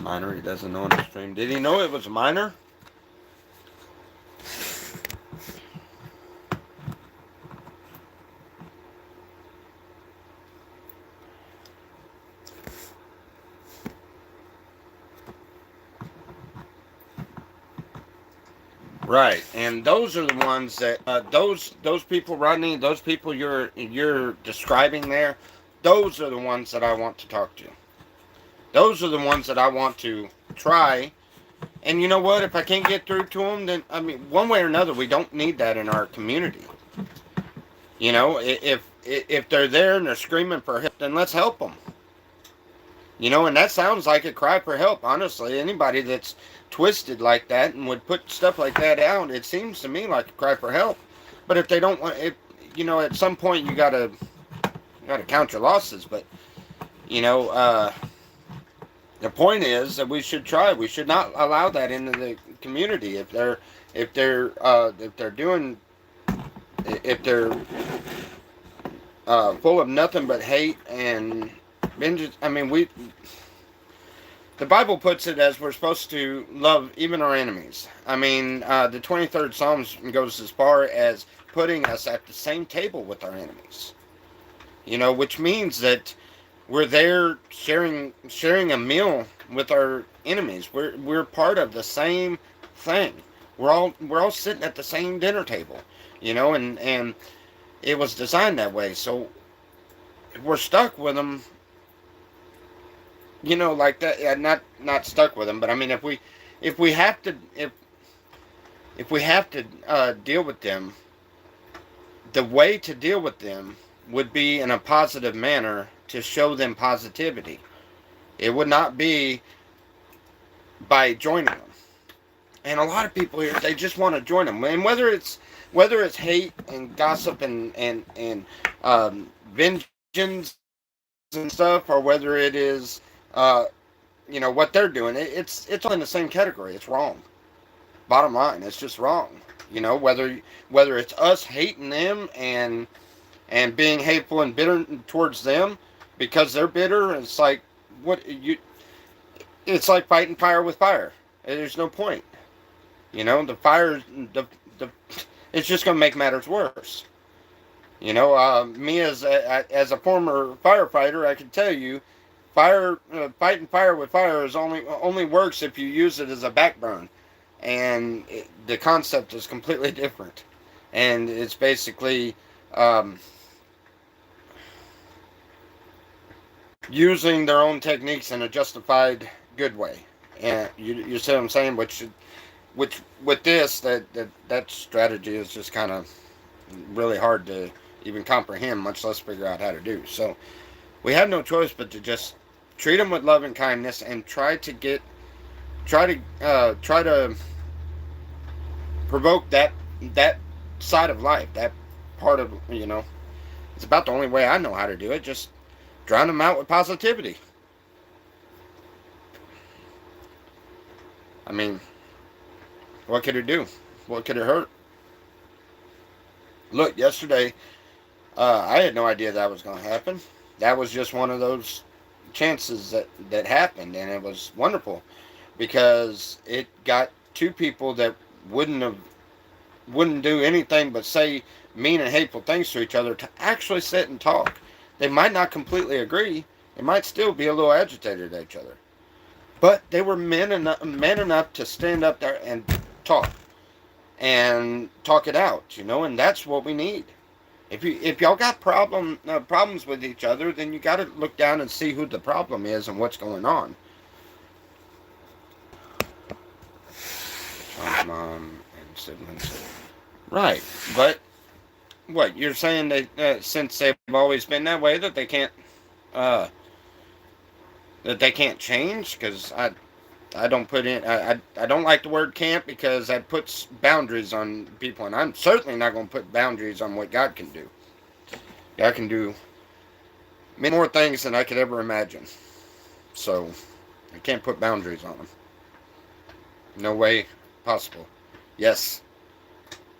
minor. He doesn't know in the stream. Did he know it was a minor? Right, and those are the ones that those people, Rodney, those people you're describing there, those are the ones that I want to talk to. Those are the ones that I want to try. And you know what? If I can't get through to them, then I mean, one way or another, we don't need that in our community. You know, if they're there and they're screaming for help, then let's help them. You know, and that sounds like a cry for help. Honestly, anybody that's twisted like that and would put stuff like that out, it seems to me like a cry for help. But if they don't want it, you know, at some point you gotta count your losses. But you know, the point is that we should try. We should not allow that into the community. If they're full of nothing but hate and vengeance. I mean, the Bible puts it as we're supposed to love even our enemies. I mean, the 23rd Psalms goes as far as putting us at the same table with our enemies. You know, which means that we're there sharing a meal with our enemies. We're part of the same thing. We're all sitting at the same dinner table. You know, and it was designed that way. So if we're stuck with them, you know, like that. Not stuck with them, but I mean, if we have to deal with them, the way to deal with them would be in a positive manner to show them positivity. It would not be by joining them. And a lot of people here, they just want to join them, and whether it's hate and gossip and vengeance and stuff, or whether it is you know, what they're doing, it's all in the same category. It's wrong. Bottom line, it's just wrong. You know, whether it's us hating them and being hateful and bitter towards them because they're bitter, it's like it's like fighting fire with fire. There's no point. You know, the fire, it's just going to make matters worse. You know, me as a former firefighter, I can tell you, fighting fire with fire is only works if you use it as a backburn, and the concept is completely different, and it's basically using their own techniques in a justified good way. And you see what I'm saying? Which with this, that strategy is just kind of really hard to even comprehend, much less figure out how to do. So we have no choice but to just treat them with love and kindness, and try to provoke that side of life, that part of, you know, it's about the only way I know how to do it. Just drown them out with positivity. I mean, what could it do? What could it hurt? Look, yesterday, I had no idea that was going to happen. That was just one of those chances that happened, and it was wonderful because it got two people that wouldn't do anything but say mean and hateful things to each other to actually sit and talk. They might not completely agree. They might still be a little agitated at each other, but they were men enough to stand up there and talk it out, you know, and that's what we need. If y'all got problems with each other, then you got to look down and see who the problem is and what's going on. Mom and siblings, right? But what you're saying, that since they've always been that way, that they can't change? Because I don't put in I don't like the word can't, because that puts boundaries on people, and I'm certainly not going to put boundaries on what God can do. God can do many more things than I could ever imagine. So I can't put boundaries on them. No way possible. Yes,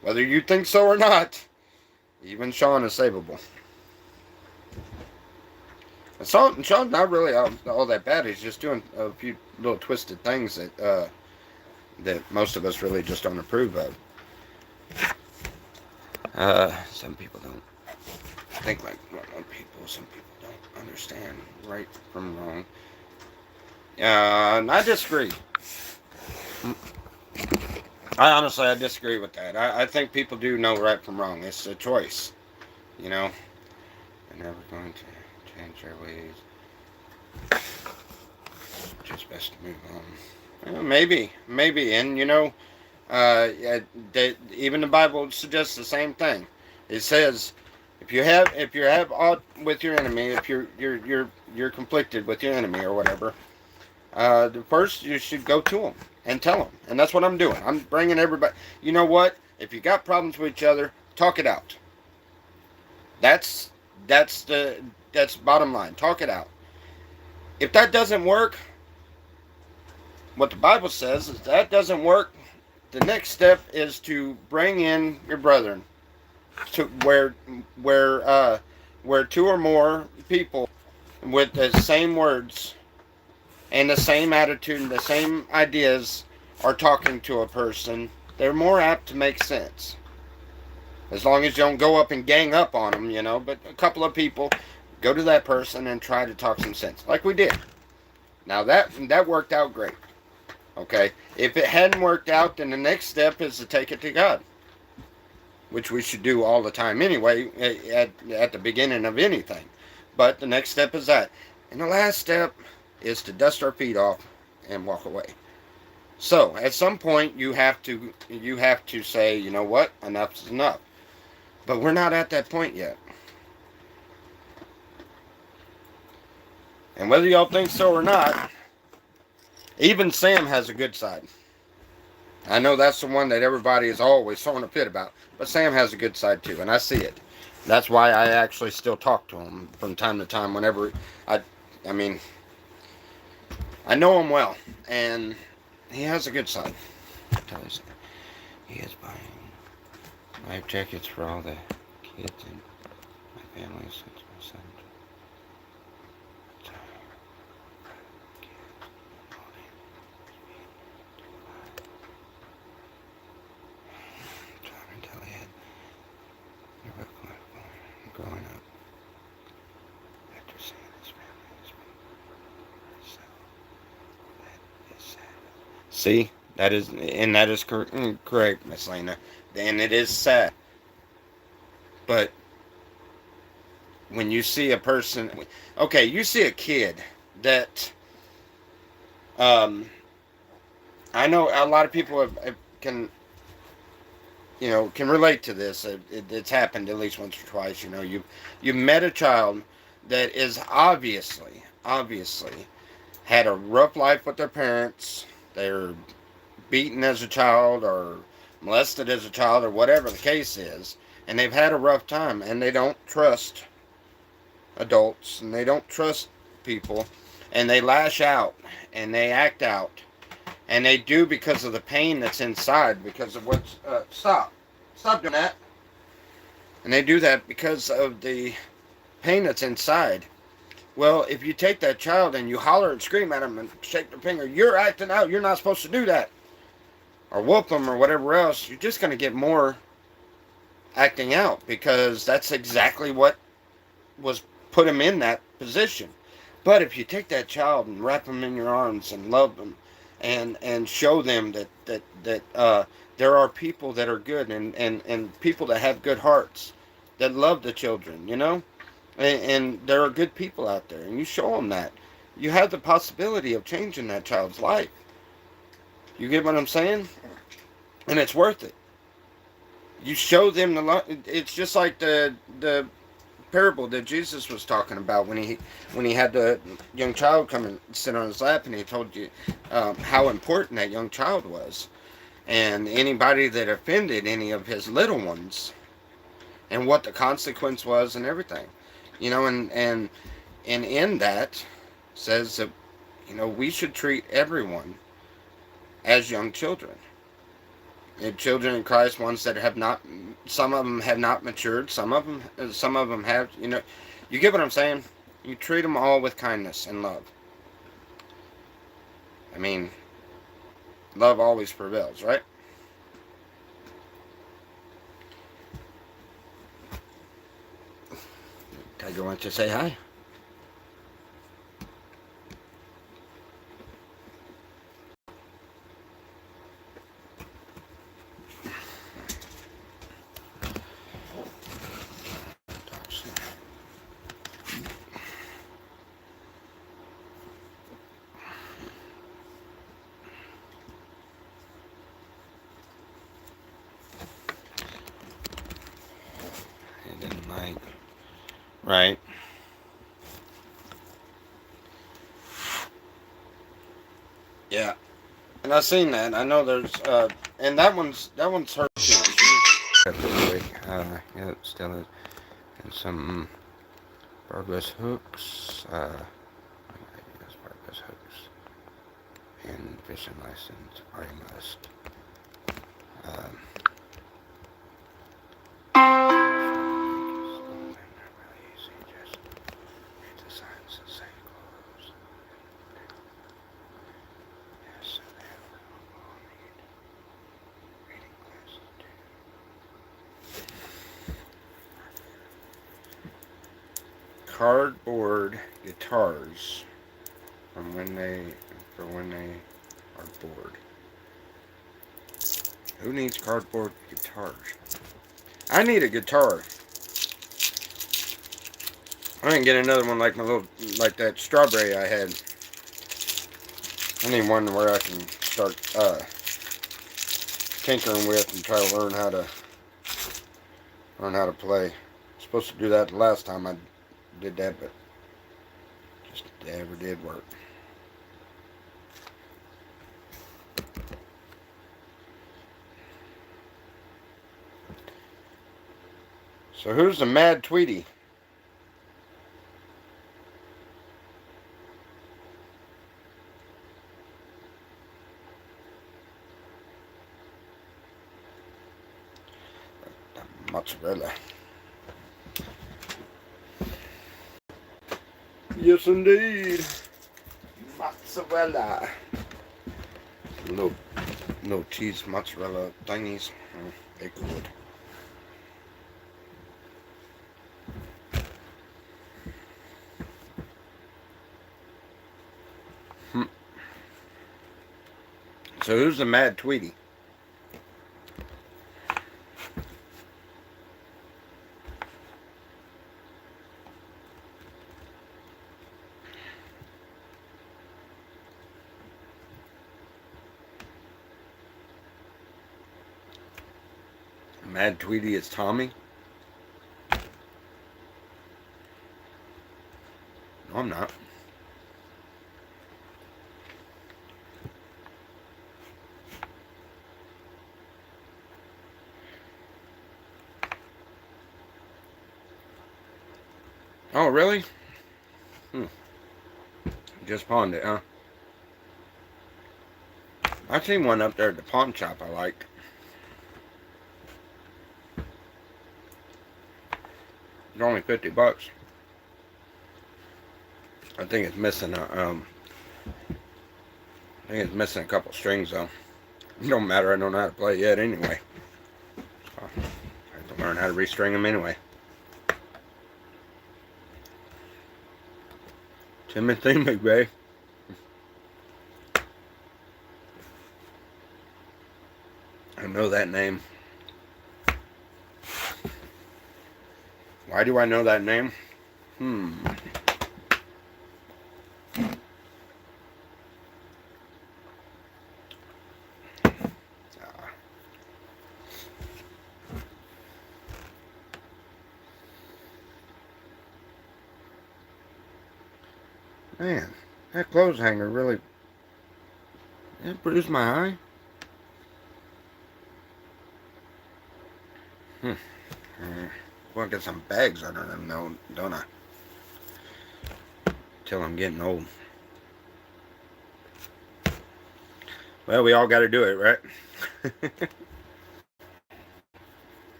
whether you think so or not, even Sean is savable. Sean's not really all that bad. He's just doing a few little twisted things that most of us really just don't approve of. Some people don't think like normal people. Some people don't understand right from wrong. I disagree. I disagree with that. I think people do know right from wrong. It's a choice. You know, they're never going to change their ways. Just best to move on. Maybe, and even the Bible suggests the same thing. It says, if you have aught with your enemy, if you're conflicted with your enemy or whatever, the first you should go to them and tell them, and that's what I'm doing. I'm bringing everybody. You know what? If you got problems with each other, talk it out. That's bottom line. Talk it out. If that doesn't work, what the Bible says is that doesn't work. The next step is to bring in your brethren, to where two or more people with the same words and the same attitude and the same ideas are talking to a person, they're more apt to make sense. As long as you don't go up and gang up on them, but a couple of people go to that person and try to talk some sense, like we did. Now that worked out great. Okay? If it hadn't worked out, then the next step is to take it to God, which we should do all the time anyway, at the beginning of anything. But the next step is that. And the last step is to dust our feet off and walk away. So, at some point, you have to say, you know what, enough is enough. But we're not at that point yet. And whether y'all think so or not, even Sam has a good side. I know that's the one that everybody is always throwing a fit about, but Sam has a good side too, and I see it. That's why I actually still talk to him from time to time whenever I know him well, and he has a good side. I tell you something. He is buying life jackets for all the kids in my family since my son. Growing up, after seeing his family has been so that is sad. See, that is correct, Miss Lena. And it is sad. But when you see a person, okay, you see a kid that, I know a lot of people can relate to this. It's happened at least once or twice. You met a child that is obviously had a rough life with their parents. They're beaten as a child or molested as a child or whatever the case is, and they've had a rough time, and they don't trust adults, and they don't trust people, and they lash out, and they act out, and they do because of the pain that's inside, because of what's... Stop doing that. And they do that because of the pain that's inside. Well, if you take that child and you holler and scream at them and shake their finger, you're acting out, you're not supposed to do that, or whoop them or whatever else, you're just going to get more acting out, because that's exactly what was put him in that position. But if you take that child and wrap them in your arms and love them and show them that there are people that are good and people that have good hearts that love the children, and there are good people out there, and you show them that, you have the possibility of changing that child's life. You get what I'm saying? And it's worth it. You show them the love. It's just like the parable that Jesus was talking about when he had the young child come and sit on his lap, and he told you how important that young child was, and anybody that offended any of his little ones, and what the consequence was, and everything, and in that says that we should treat everyone as young children. And children in Christ, ones that have not, some of them have not matured, some of them have, you get what I'm saying? You treat them all with kindness and love. I mean, love always prevails, right? Tiger wants to say hi. He didn't like. Right. Yeah. And I've seen that. I know there's and that one's her too. Yeah, it still is. And some barbless hooks. Yes, barbless hooks. And fishing license. I must. Cardboard guitars for when they are bored. Who needs cardboard guitars? I need a guitar. I didn't get another one like like that strawberry I had. I need one where I can start tinkering with and try to learn how to play. I was supposed to do that the last time I did that, but just never did work. So who's the Mad Tweety? Mozzarella. Yes, indeed. Mozzarella. No cheese mozzarella thingies. They good. So who's the Mad Tweety? Mad Tweety is Tommy? No, I'm not. Oh, really? Just pawned it, huh? I seen one up there at the pawn shop I liked. It's only $50. I think it's missing a couple strings though. It don't matter, I don't know how to play it yet anyway. So I have to learn how to restring them anyway. Timothy McVeigh. I know that name. Why do I know that name? Man, that clothes hanger really... It bruised my eye. Well, I get some bags under them though, don't I? Till I'm getting old. Well, we all got to do it, right?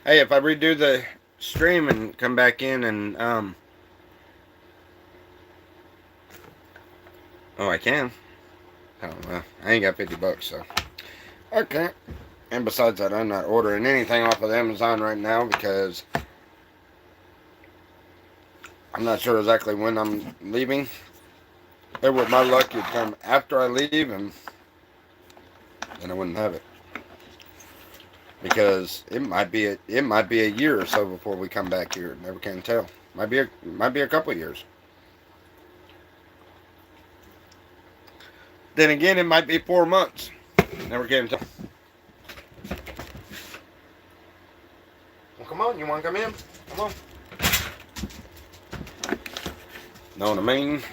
Hey, if I redo stream and come back in and oh, I can. Oh well, I ain't got $50, so okay. And besides that, I'm not ordering anything off of Amazon right now because I'm not sure exactly when I'm leaving. It with my luck, it'd come after I leave, and then I wouldn't have it because it might be a year or so before we come back here. Never can tell. Might be a couple of years. Then again, it might be 4 months. Never can tell. Well, come on, you want to come in? Come on. Know what I mean?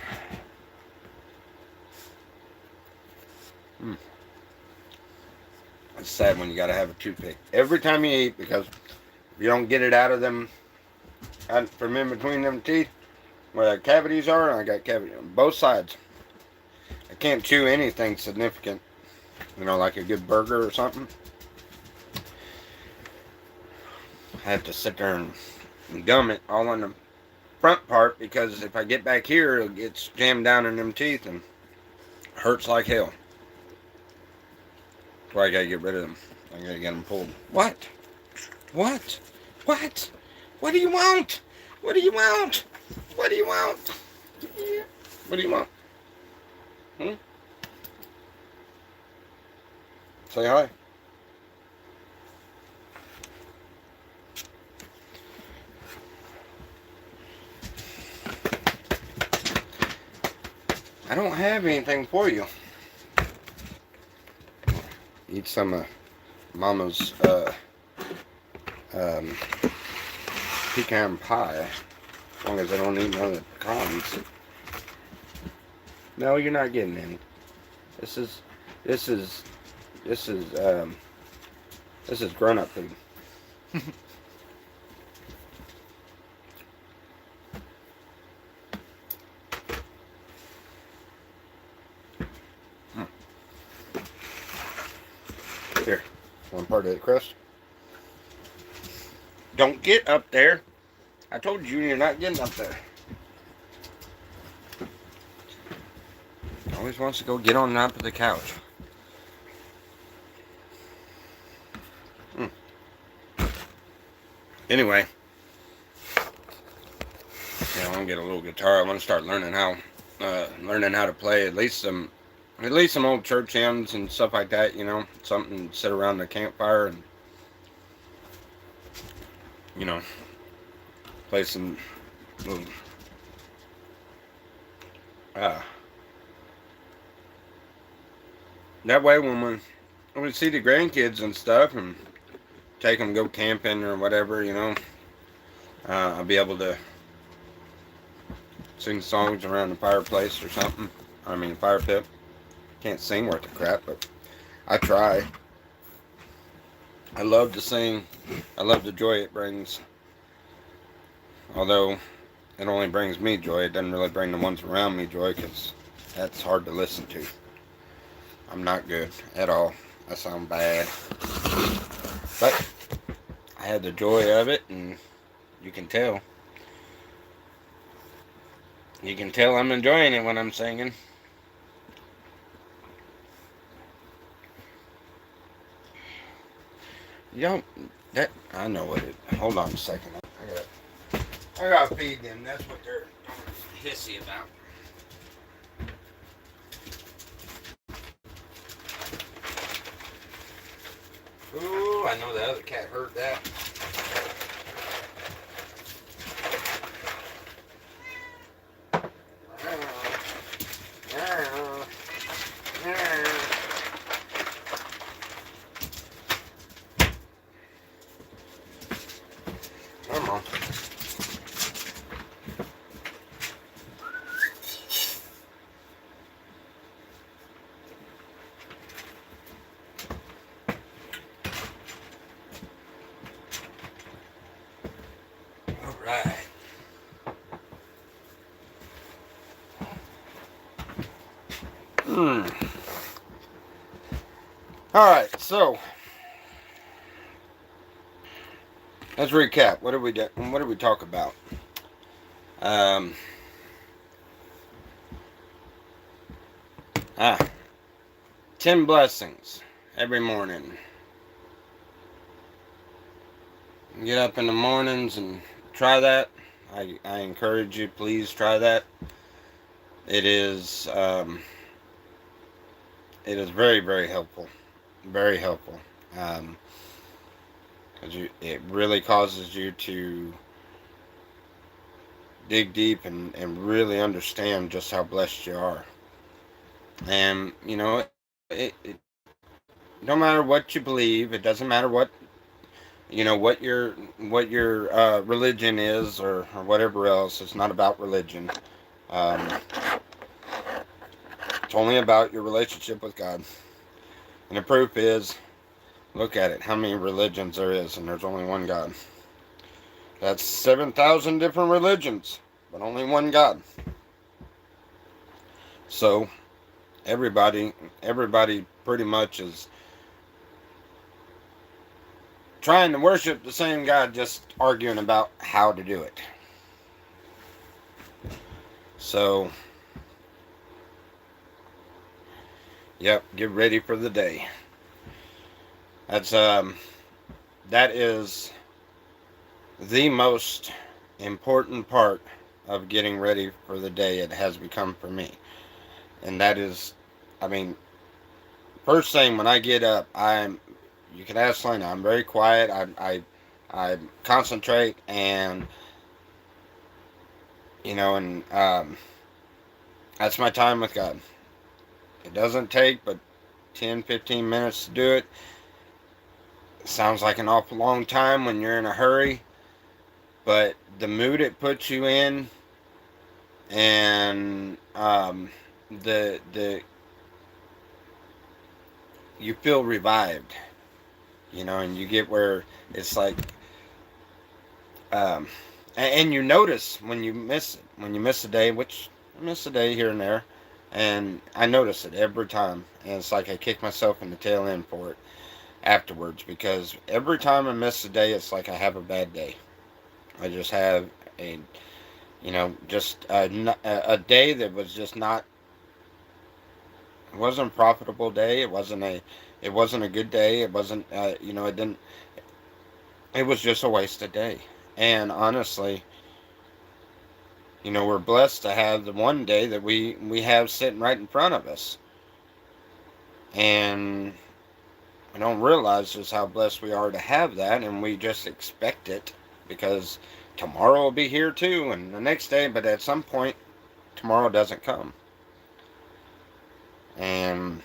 It's sad when you gotta have a toothpick every time you eat because if you don't get it out of them, out from in between them teeth where the cavities are, I got cavities on both sides. I can't chew anything significant, you know, like a good burger or something. I have to sit there and gum it all on the front part because if I get back here, it gets jammed down in them teeth and hurts like hell. That's why I gotta get rid of them. I gotta get them pulled. What? What? What? What do you want? What do you want? What do you want? What do you want? Say hi. I don't have anything for you. Eat some of Mama's pecan pie, as long as I don't eat none of the pecans. No, you're not getting any. This is grown-up food. Here, one part of the crust. Don't get up there. I told you you're not getting up there. Always wants to go get on top of the couch. Anyway, yeah, I'm gonna get a little guitar. I'm gonna start learning how to play at least some old church hymns and stuff like that. You know, something to sit around the campfire and play some little that way when we see the grandkids and stuff and take them go camping or whatever, I'll be able to sing songs around the fireplace or something. I mean, fire pit. Can't sing worth a crap, but I try. I love to sing. I love the joy it brings. Although it only brings me joy, it doesn't really bring the ones around me joy because that's hard to listen to. I'm not good at all. I sound bad. But I had the joy of it, and you can tell. You can tell I'm enjoying it when I'm singing. I know what it. Hold on a second. I gotta feed them. That's what they're hissy about. Ooh, I know the other cat heard that. Come on. All right. All right, so let's recap. What did we do? What did we talk about? Um, ah, 10 blessings every morning. Get up in the mornings and try that. I encourage you, please try that. It is very, very helpful. Very helpful. Um, 'Cause it really causes you to dig deep and really understand just how blessed you are. And, you know, it no matter what you believe, it doesn't matter what, you know, what your religion is or whatever else. It's not about religion. Um, it's only about your relationship with God. And the proof is, look at it, how many religions there is, and there's only one God. That's 7,000 different religions, but only one God. So everybody pretty much is trying to worship the same God, just arguing about how to do it. So, yep, get ready for the day. That is the most important part of getting ready for the day. It has become for me. And that is, I mean, first thing when I get up, you can ask Lena, I'm very quiet. I concentrate, and, you know, and that's my time with God. It doesn't take but 10-15 minutes to do it. It sounds like an awful long time when you're in a hurry, but the mood it puts you in, and the you feel revived, you know, and you get where it's like, and you notice when you miss it, when you miss a day, which I miss a day here and there, and I notice it every time, and it's like I kick myself in the tail end for it afterwards, because every time I miss a day, it's like I have a bad day. I just have a, you know, just a day that was just not, it wasn't a profitable day. It wasn't a good day. It wasn't, you know, it was just a wasted day. And honestly, you know, we're blessed to have the one day that we have sitting right in front of us. And we don't realize just how blessed we are to have that, and we just expect it because tomorrow will be here too, and the next day, but at some point, tomorrow doesn't come. And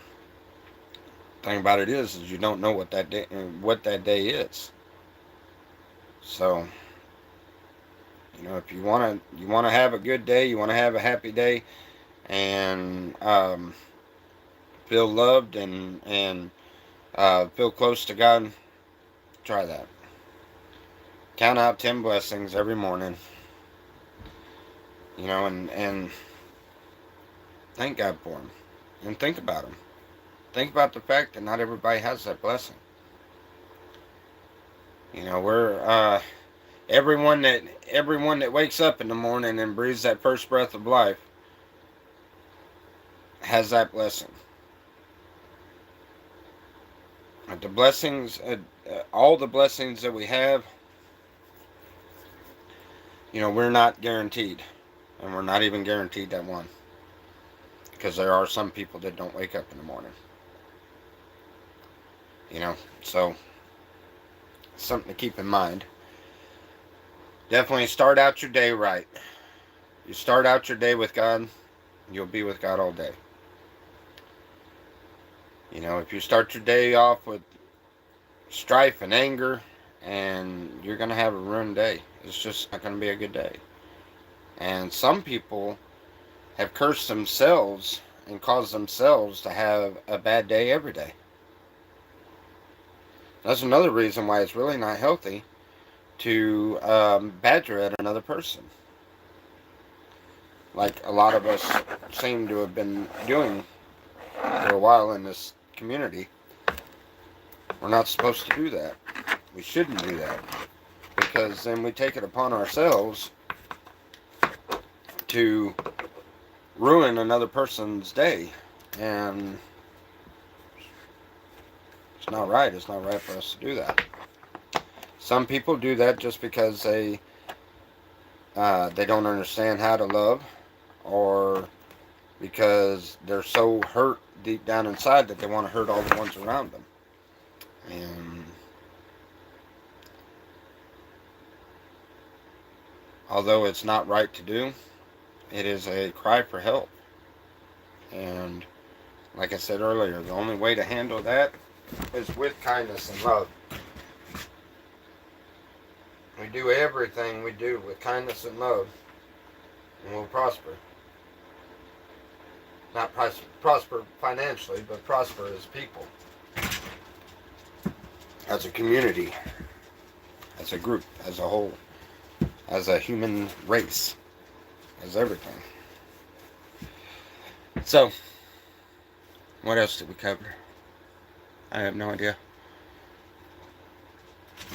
the thing about it is you don't know what that day is. So, you know, if you want to have a good day, you want to have a happy day, and feel loved and feel close to God, try that. Count out 10 blessings every morning. You know, and thank God for them, and think about them. Think about the fact that not everybody has that blessing. You know, we're everyone that wakes up in the morning and breathes that first breath of life has that blessing. The blessings, all the blessings that we have, you know, we're not guaranteed, and we're not even guaranteed that one, because there are some people that don't wake up in the morning. You know, so something to keep in mind. Definitely start out your day right. You start out your day with God, you'll be with God all day. You know, if you start your day off with strife and anger, and you're going to have a ruined day. It's just not going to be a good day. And some people have cursed themselves and caused themselves to have a bad day every day. That's another reason why it's really not healthy to badger at another person, like a lot of us seem to have been doing for a while in this community. We're not supposed to do that. We shouldn't do that. because then we take it upon ourselves to ruin another person's day, and it's not right. It's not right for us to do that. Some people do that just because they don't understand how to love, or because they're so hurt deep down inside that they want to hurt all the ones around them. And although it's not right to do, it is a cry for help. And like I said earlier, the only way to handle that is with kindness and love. We do everything we do with kindness and love, and we'll prosper. Not prosper financially, but prosper as people, as a community, as a group, as a whole, as a human race, as everything. So, what else did we cover? I have no idea.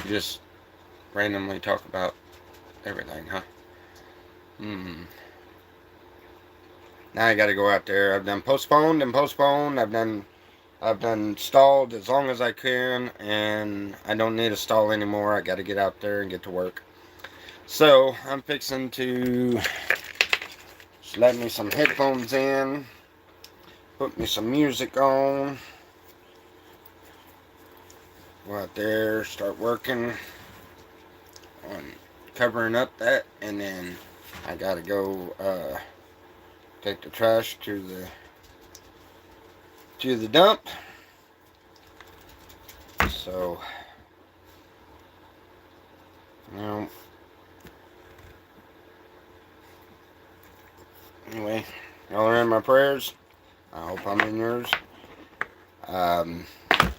We just randomly talk about everything, huh? Now I gotta go out there. I've done postponed and postponed. I've done stalled as long as I can, and I don't need to stall anymore. I gotta get out there and get to work. So I'm fixing to slap me some headphones in, put me some music on, go out there, start working on covering up that, and then I gotta go take the trash to the dump. So, you know, anyway, y'all are in my prayers. I hope I'm in yours. Y'all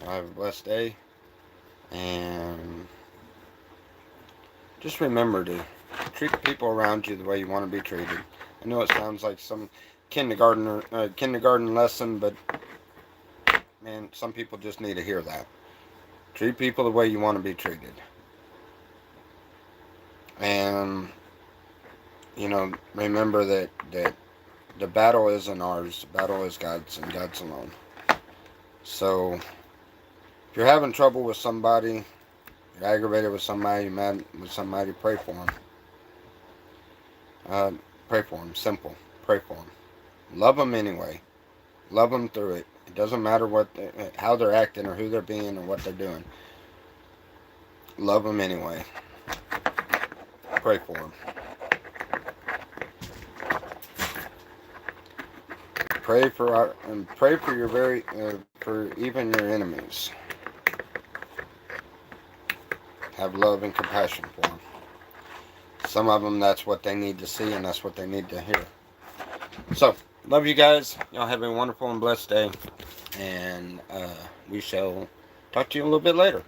have a blessed day, and just remember to treat the people around you the way you want to be treated. I know it sounds like some kindergarten lesson, but man, some people just need to hear that. Treat people the way you want to be treated. And, you know, remember that the battle isn't ours. The battle is God's, and God's alone. So, if you're having trouble with somebody, you're aggravated with somebody, you're mad with somebody, pray for them. Pray for them. Simple. Pray for them. Love them anyway. Love them through it. It doesn't matter how they're acting or who they're being or what they're doing. Love them anyway. Pray for them. Pray for your for even your enemies. Have love and compassion for them. Some of them, that's what they need to see, and that's what they need to hear. So, love you guys. Y'all have a wonderful and blessed day. And we shall talk to you a little bit later.